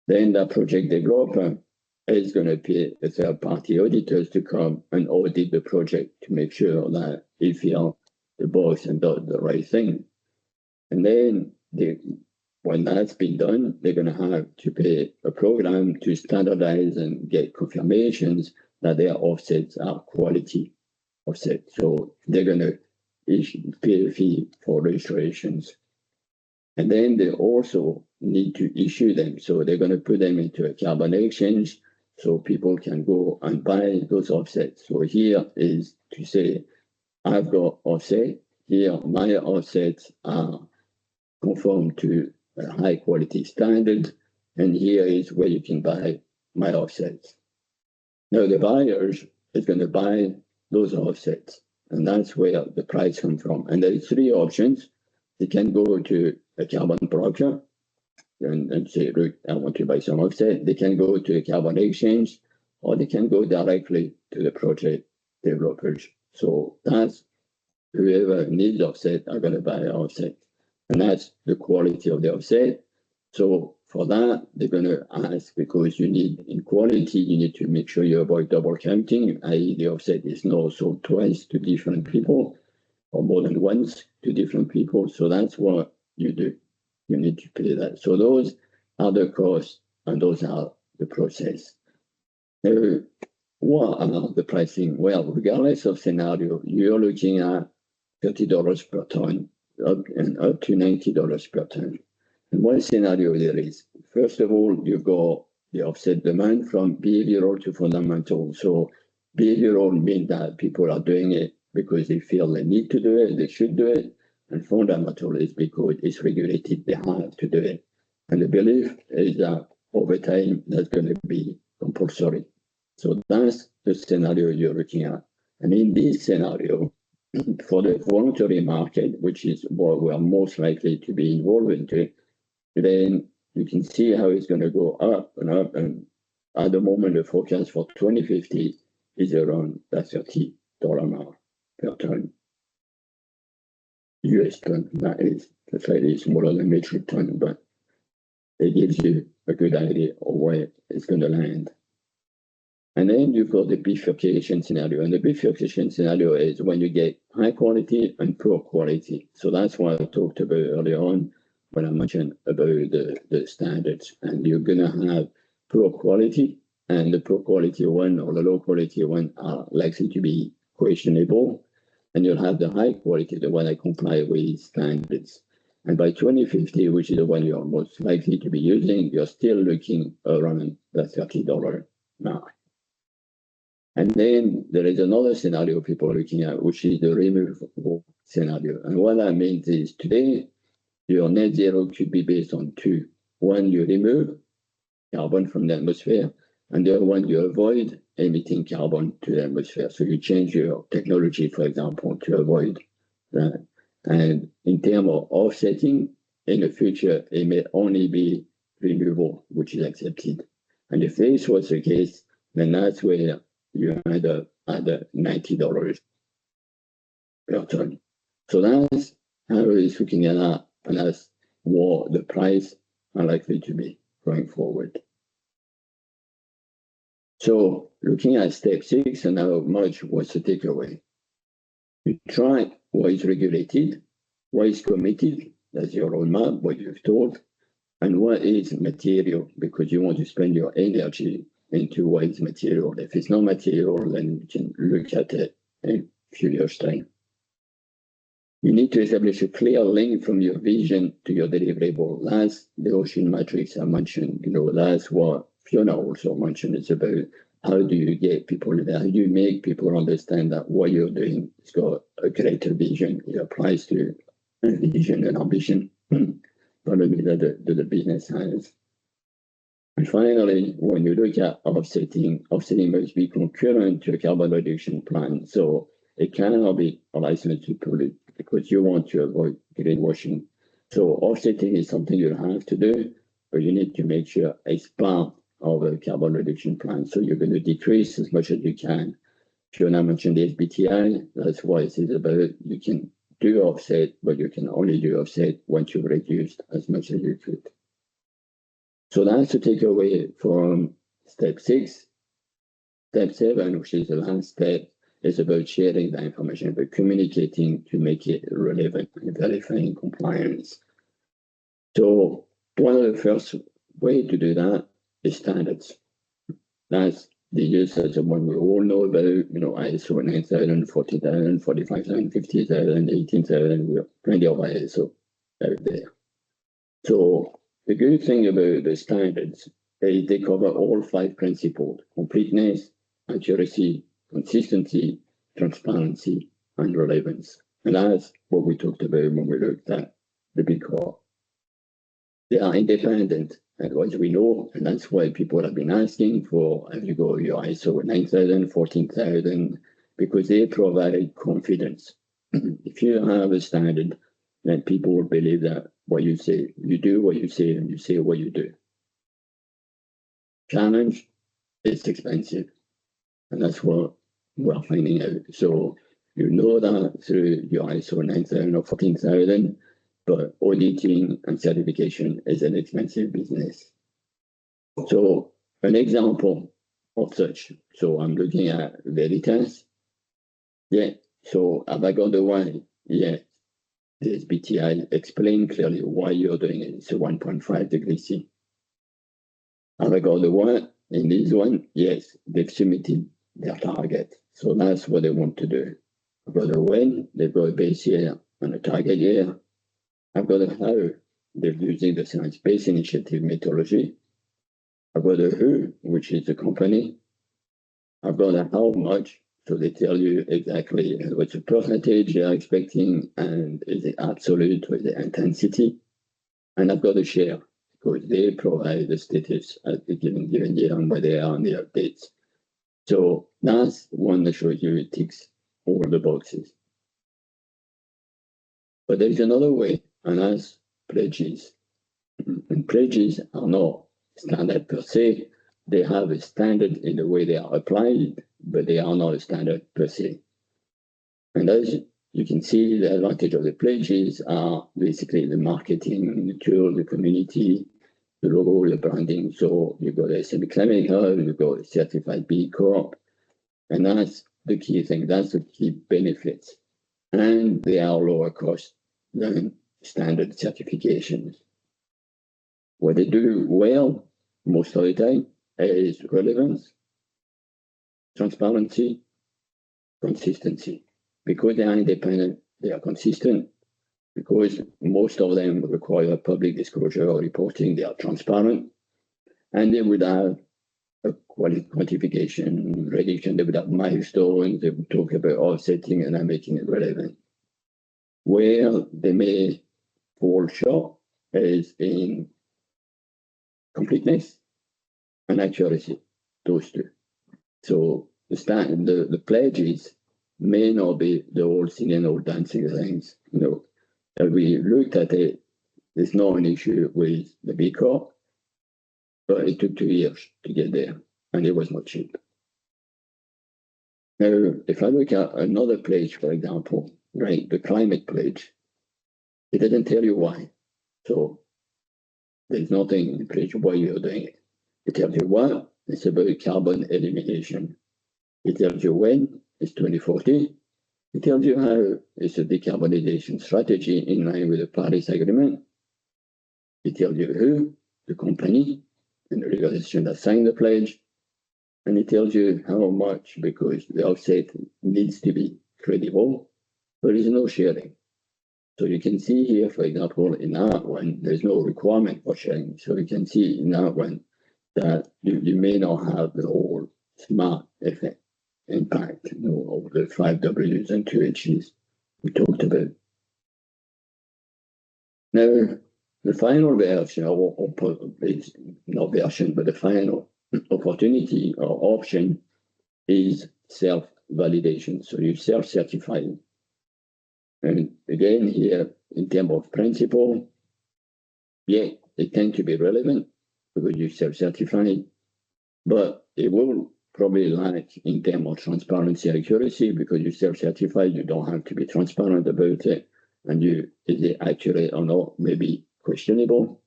Speaker 1: Then the project developer is going to pay a third-party auditors to come and audit the project to make sure that it fills the box and does the right thing. And then when that's been done, they're going to have to pay a program to standardize and get confirmations that their offsets are quality offsets. So they're going to pay a fee for registrations. And then they also need to issue them. So they're going to put them into a carbon exchange so people can go and buy those offsets. So here is to say, I've got offset. Here, my offsets are conform to a high quality standard. And here is where you can buy my offsets. Now the buyers is going to buy those offsets. And that's where the price comes from. And there are three options. They can go to a carbon broker and say, look, I want to buy some offset. They can go to a carbon exchange, or they can go directly to the project developers. So that's whoever needs offset are going to buy offset. And that's the quality of the offset. So for that, they're going to ask, because you need, in quality, you need to make sure you avoid double counting, i.e. the offset is not sold twice to different people or more than once to different people. So that's what you do. You need to pay that. So those are the costs and those are the process. Now, what are the pricing? Well, regardless of scenario, you're looking at $30 per ton and up to $90 per ton. And one scenario there is, first of all, you've got the offset demand from behavioral to fundamental. So behavioral means that people are doing it because they feel they need to do it, they should do it. And fundamental is because it's regulated, they have to do it. And the belief is that over time, that's going to be compulsory. So that's the scenario you're looking at. And in this scenario, for the voluntary market, which is what we are most likely to be involved into, then you can see how it's going to go up and up. And at the moment, the forecast for 2050 is around that $30 mark per ton. US ton, that is slightly smaller than metric ton, but it gives you a good idea of where it's going to land. And then you've got the bifurcation scenario. And the bifurcation scenario is when you get high quality and poor quality. So that's what I talked about earlier on when I mentioned about the standards. And you're going to have poor quality, and the poor quality one or the low quality one are likely to be questionable. And you'll have the high quality, the one that comply with standards. And by 2050, which is the one you're most likely to be using, you're still looking around the $30 mark. And then there is another scenario people are looking at, which is the removable scenario. And what that means is today, your net zero could be based on two. One, you remove carbon from the atmosphere, and the other one, you avoid emitting carbon to the atmosphere. So you change your technology, for example, to avoid that. And in terms of offsetting, in the future, it may only be removal, which is accepted. And if this was the case, then that's where you end up at the $90 per ton. So that's how it's looking at that, and that's what the price are likely to be going forward. So looking at step 6 and how much was the takeaway. You track what is regulated, what is committed, that's your roadmap, what you've told, and what is material, because you want to spend your energy into what is material. If it's not material, then you can look at it in a few years' time. You need to establish a clear link from your vision to your deliverable. That's the ocean matrix I mentioned. That's what Fiona also mentioned. It's about how do you get people there? How do you make people understand that what you're doing has got a greater vision? It applies to a vision and ambition, probably that the business has. And finally, when you look at offsetting must be concurrent to a carbon reduction plan. So it cannot be a license to pollute because you want to avoid greenwashing. So offsetting is something you have to do, but you need to make sure it's part of a carbon reduction plan. So you're going to decrease as much as you can. Fiona mentioned the SBTI. That's what it is about. You can do offset, but you can only do offset once you've reduced as much as you could. So that's the takeaway from step 6. Step 7, which is the last step, is about sharing the information, but communicating to make it relevant and verifying compliance. So one of the first way to do that is standards. That's the usage of one we all know about, ISO 9000, 40,000, 45,000, 50,000, 18,000, we have plenty of ISO out there. So the good thing about the standards is they cover all 5 principles: completeness, accuracy, consistency, transparency, and relevance. And that's what we talked about when we looked at the B Corp. They are independent, as we know, and that's why people have been asking for, have you got your ISO 9000, 14,000, because they provide confidence. If you have a standard, then people will believe that what you say, you do what you say, and you say what you do. Challenge, it's expensive, and that's what we're finding out. So you know that through your ISO 9000 or 14,000, but auditing and certification is an expensive business. So an example of such, so I'm looking at Veritas. Yeah, so have I got the why? Yeah. This BTI explain clearly why you're doing it. It's a 1.5 degrees C. Have I got the what? In this one, yes, they've submitted their target. So that's what they want to do. I've got a when, they've got a base year and a target year. I've got a how, they're using the Science Based Initiative methodology. I've got a who, which is the company. I've got a how much, so they tell you exactly what's the percentage they're expecting, and is it absolute or is it intensity? And I've got a share, because they provide the status at the given year and where they are on the updates. So that's one that shows you it ticks all the boxes. But there's another way, and that's pledges. And pledges are not standard per se. They have a standard in the way they are applied, but they are not a standard per se. And as you can see, the advantage of the pledges are basically the marketing, the tool, the community, the logo, the branding. So you've got a semi-chemical, you've got a certified B Corp, and that's the key thing. That's the key benefits. And they are lower cost than standard certifications. What they do well most of the time is relevance, transparency, consistency. Because they are independent, they are consistent. Because most of them require public disclosure or reporting, they are transparent. And they would have a quality quantification, reduction, they would have milestones, they would talk about offsetting and making it relevant. Where they may fall short is in completeness and accuracy, those two. So the pledges may not be the old singing, old dancing things. As we looked at it, there's not an issue with the B Corp, but it took 2 years to get there, and it was not cheap. Now, if I look at another pledge, for example, right, the climate pledge, it doesn't tell you why. So there's nothing in the pledge why you're doing it. It tells you what, it's about carbon elimination. It tells you when, it's 2040. It tells you how it's a decarbonization strategy in line with the Paris Agreement. It tells you who, the company, and the organization that signed the pledge. And it tells you how much, because the offset needs to be credible. There is no sharing. So you can see here, for example, in that one, there's no requirement for sharing. So you can see in that one that you may not have the whole smart effect impact, of the 5 Ws and 2 H's we talked about. Now, the final version, or it's not version, but the final opportunity or option is self-validation. So you self-certify. And again, here, in terms of principle, yeah, they tend to be relevant because you self-certify, but it will probably lack in terms of transparency and accuracy because you self-certify, you don't have to be transparent about it, and is it accurate or not, maybe questionable,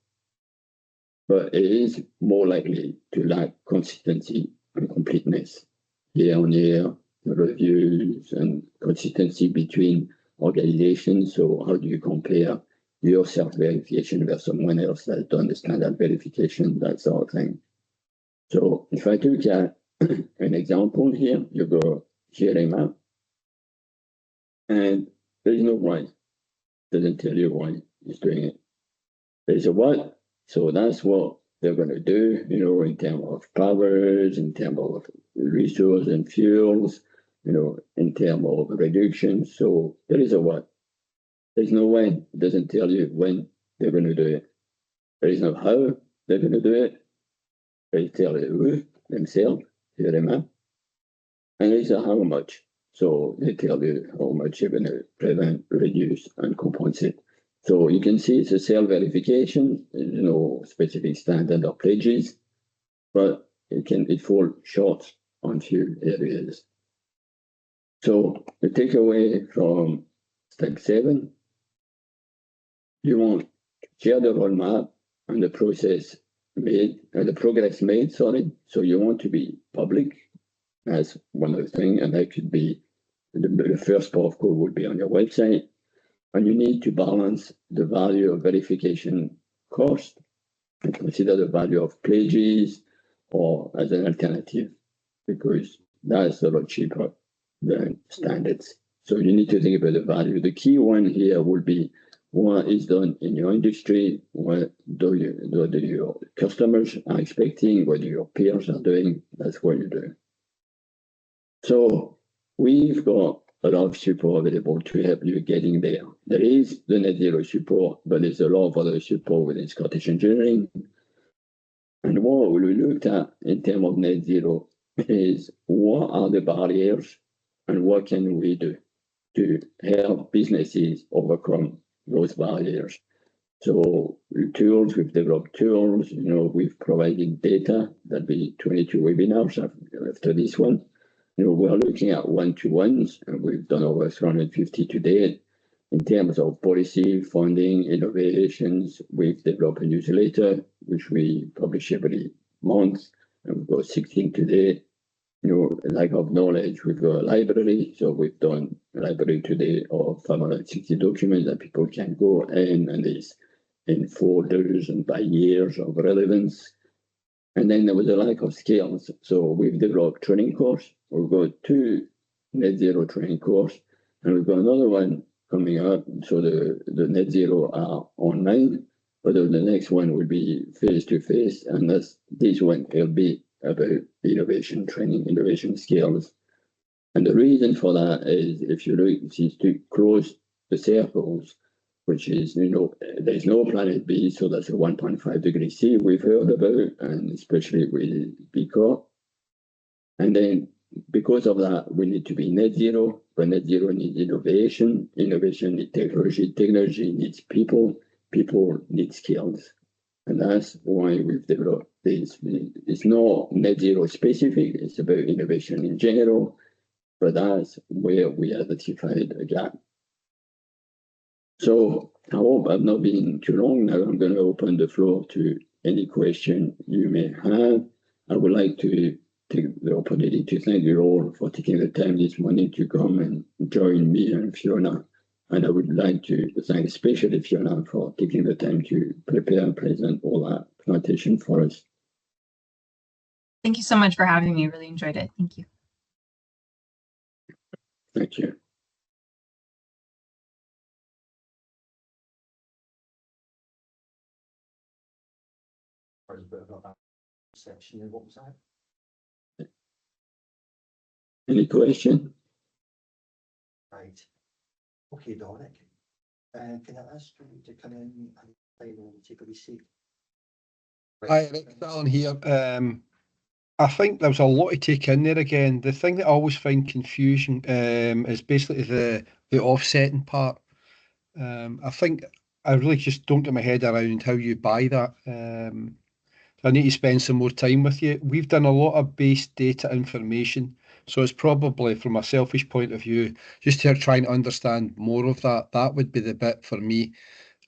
Speaker 1: but it is more likely to lack consistency and completeness. Year on year, reviews and consistency between organizations. So how do you compare your self-verification versus someone else that's done the standard verification, that sort of thing. So if I took an example here, you go sharing map, and there's no why. Doesn't tell you why it's doing it. There's a what, so that's what they're going to do, in terms of powers, in terms of resources and fuels, in terms of reduction. So there is a what. There's no when. It doesn't tell you when they're going to do it. There is no how they're going to do it. They tell you who themselves, and there's a how much. So they tell you how much you're going to prevent, reduce, and compensate. So you can see it's a self-verification, specific standard or pledges, but it falls short on few areas. So the takeaway from step 7, you want to share the roadmap and the progress made, sorry. So you want to be public as one of the things, and that could be the first part of code would be on your website. And you need to balance the value of verification cost and consider the value of pledges or as an alternative, because that's a lot cheaper than standards. So you need to think about the value. The key one here would be what is done in your industry, what do your customers are expecting, what your peers are doing, that's what you do. So we've got a lot of support available to help you getting there. There is the net zero support, but there's a lot of other support within Scottish Engineering. And what we looked at in terms of net zero is what are the barriers and what can we do to help businesses overcome those barriers. So tools, we've developed tools, we've provided data. That'll be 22 webinars after this one. We're looking at one-to-ones, and we've done over 350 to date. In terms of policy, funding, innovations, we've developed a newsletter which we publish every month, and we've got 16 today. Lack of knowledge, we've got a library, so we've done a library today of 560 documents that people can go in, and it's in folders and by years of relevance. And then there was a lack of skills, so we've developed training course. We've got 2 net zero training course, and we've got another one coming up. So the net zero are online, but the next one will be face to face, and this one will be about innovation training, innovation skills. And the reason for that is, if you look, is to close the circles, which is, there's no planet B, so that's a 1.5 degree C we've heard about, and especially with B Corp. And then because of that, we need to be net zero, but net zero needs innovation, innovation needs technology, technology needs people, people need skills. And that's why we've developed this. It's not net zero specific, it's about innovation in general, but that's where we identified a gap. So I hope I've not been too long now. I'm going to open the floor to any question you may have. I would like to take the opportunity to thank you all for taking the time this morning to come and join me and Fiona. And I would like to thank especially Fiona for taking the time to prepare and present all that presentation for us.
Speaker 2: Thank you so much for having me. Really enjoyed it. Thank you.
Speaker 1: Thank you.
Speaker 5: What was that?
Speaker 1: Any question?
Speaker 5: Right. Okay, Dominic. Can I ask you to come in and take a wee seat?
Speaker 4: Hi, Rick, Alan here. I think there was a lot to take in there again. The thing that I always find confusion is basically the offsetting part. I think I really just don't get my head around how you buy that. I need to spend some more time with you. We've done a lot of base data information, so it's probably, from a selfish point of view, just to try and understand more of that. That would be the bit for me.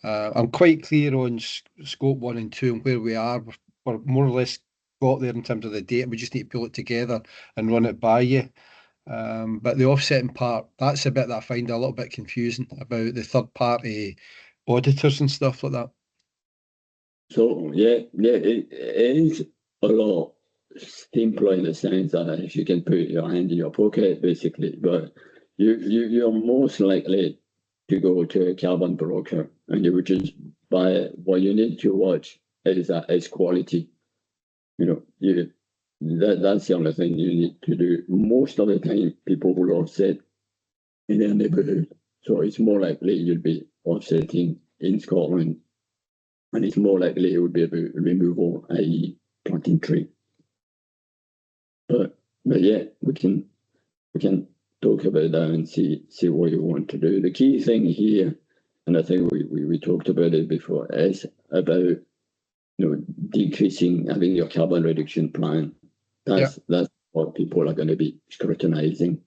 Speaker 4: I'm quite clear on scope 1 and 2 and where we are. We're more or less got there in terms of the data. We just need to pull it together and run it by you. But the offsetting part, that's a bit that I find a little bit confusing about the third party auditors and stuff like that.
Speaker 1: So it is a lot simpler in the sense that if you can put your hand in your pocket, basically, but you're most likely to go to a carbon broker and you would just buy it. What you need to watch is quality. That's the only thing you need to do. Most of the time, people will offset in their neighbourhood, so it's more likely you'll be offsetting in Scotland. And it's more likely it would be about removal, i.e. planting tree. But yeah, we can talk about that and see what you want to do. The key thing here, and I think we talked about it before, is about decreasing, having your carbon reduction plan. That's what people are going to be scrutinizing,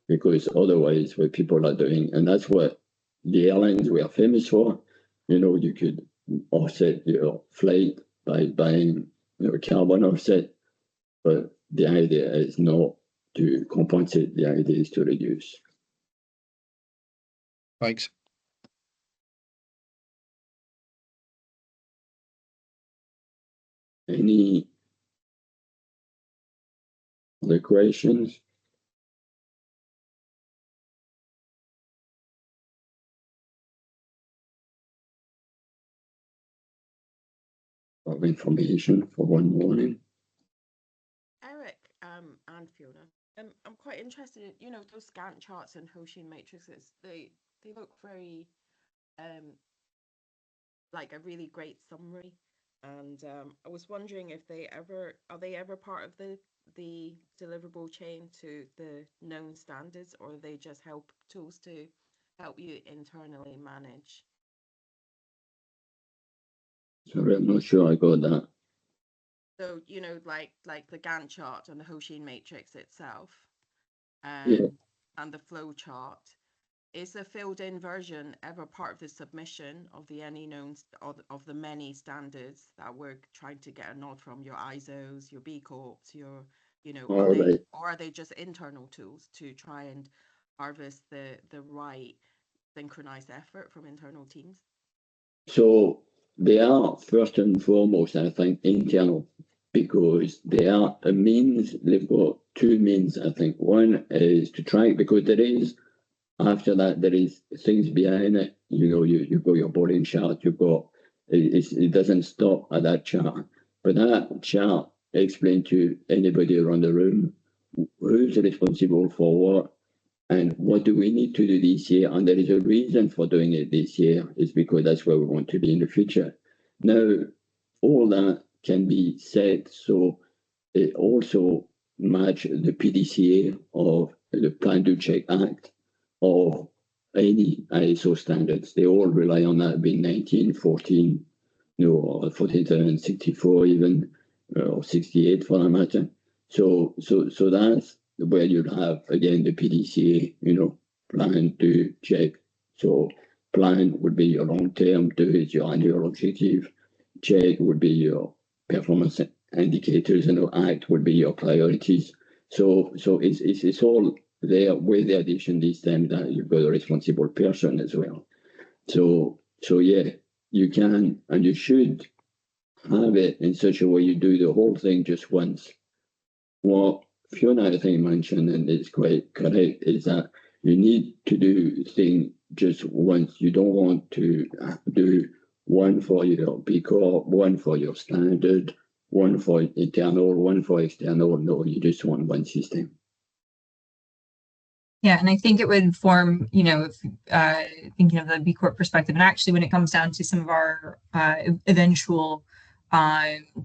Speaker 1: because otherwise what people are doing, and that's what the airlines were famous for. You could offset your flight by buying carbon offset, but the idea is not to compensate, the idea is to reduce.
Speaker 4: Thanks.
Speaker 1: Any other questions? Of information for one morning.
Speaker 3: Eric and Fiona, I'm quite interested in, those Gantt charts and Hoshin matrices. They look very like a really great summary, and I was wondering if are they ever part of the deliverable chain to the known standards, or are they just tools to help you internally manage?
Speaker 1: Sorry, I'm not sure I got that.
Speaker 3: So, like the Gantt chart and the Hoshin matrix itself,
Speaker 1: Yeah.
Speaker 3: and the flow chart, is the filled-in version ever part of the submission of the any known of the many standards that we're trying to get a nod from, your ISOs, your B Corps, your, or are they just internal tools to try and harvest the right synchronized effort from internal teams?
Speaker 1: So they are first and foremost, I think, internal, because they are a means. They've got two means, I think. One is to track, because there is, after that, there is things behind it. You've got your boarding chart, it doesn't stop at that chart. But that chart explains to anybody around the room who's responsible for what, and what do we need to do this year? And there is a reason for doing it this year, is because that's where we want to be in the future. Now, all that can be said, so it also match the PDCA of the Plan, Do, Check Act of any ISO standards. They all rely on that, being 1914, or 1464 even, or 68 for that matter. So that's where you'd have, again, the PDCA, Plan, Do, Check. So plan would be your long term, do is your annual objective, check would be your performance indicators, and act would be your priorities. So it's all there, with the addition this time that you've got a responsible person as well. So yeah, you can and you should have it in such a way you do the whole thing just once. What Fiona, I think, mentioned, and it's quite correct, is that you need to do things just once. You don't want to do one for your B Corp, one for your standard, one for internal, one for external. No, you just want one system.
Speaker 2: Yeah, and I think it would form, if thinking of the B Corp perspective, and actually when it comes down to some of our eventual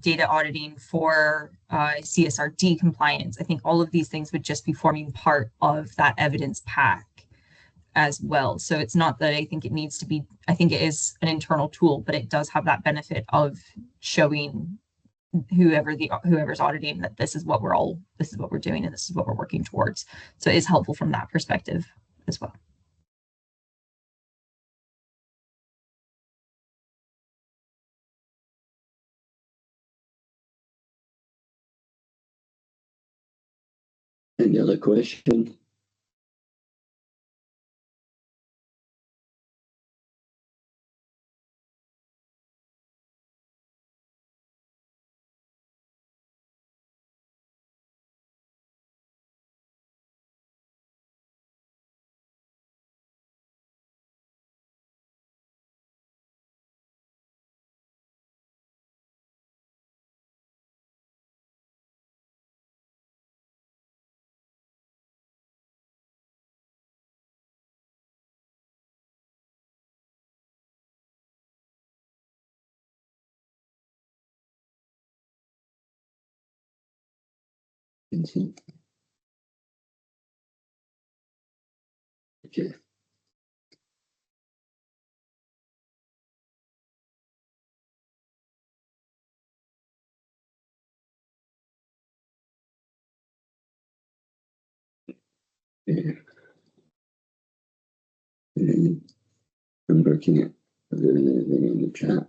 Speaker 2: data auditing for CSRD compliance, I think all of these things would just be forming part of that evidence pack as well. So it's not that I think it needs to be, I think it is an internal tool, but it does have that benefit of showing whoever's auditing that this is what we're doing, and this is what we're working towards. So it is helpful from that perspective as well.
Speaker 1: Any other questions? Okay. Yeah. I'm looking at if there's anything in the chat.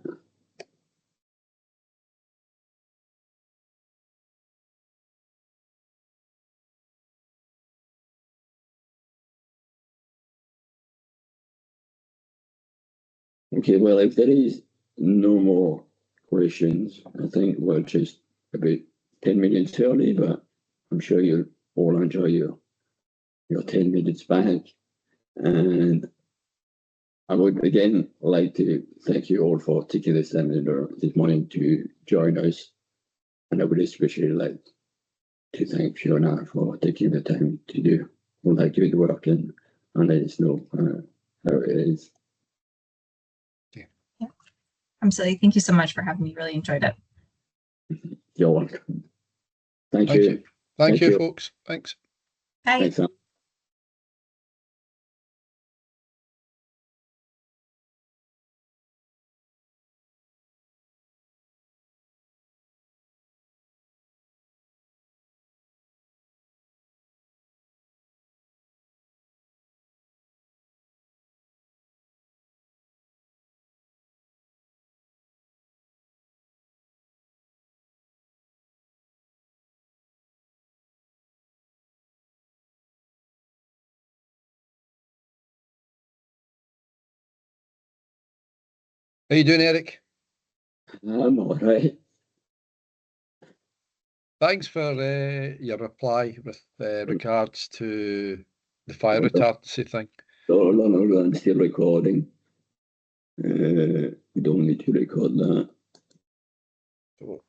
Speaker 1: Okay, well, if there is no more questions, I think we're just about 10 minutes early, but I'm sure you'll all enjoy your 10 minutes back. And I would again like to thank you all for taking this time this morning to join us. And I would especially like to thank Fiona for taking the time to do all that good work and let us know how it is.
Speaker 2: Yeah. Absolutely. Thank you so much for having me. Really enjoyed it.
Speaker 1: You're welcome. Thank you.
Speaker 4: Thank you, folks. Thanks.
Speaker 2: Bye.
Speaker 1: Thanks, Sam.
Speaker 4: How you doing, Eric?
Speaker 1: I'm all right.
Speaker 4: Thanks for your reply with regards to the fire
Speaker 1: Okay.
Speaker 4: retardancy thing.
Speaker 1: Hold on, I'm still recording. We don't need to record that.
Speaker 4: So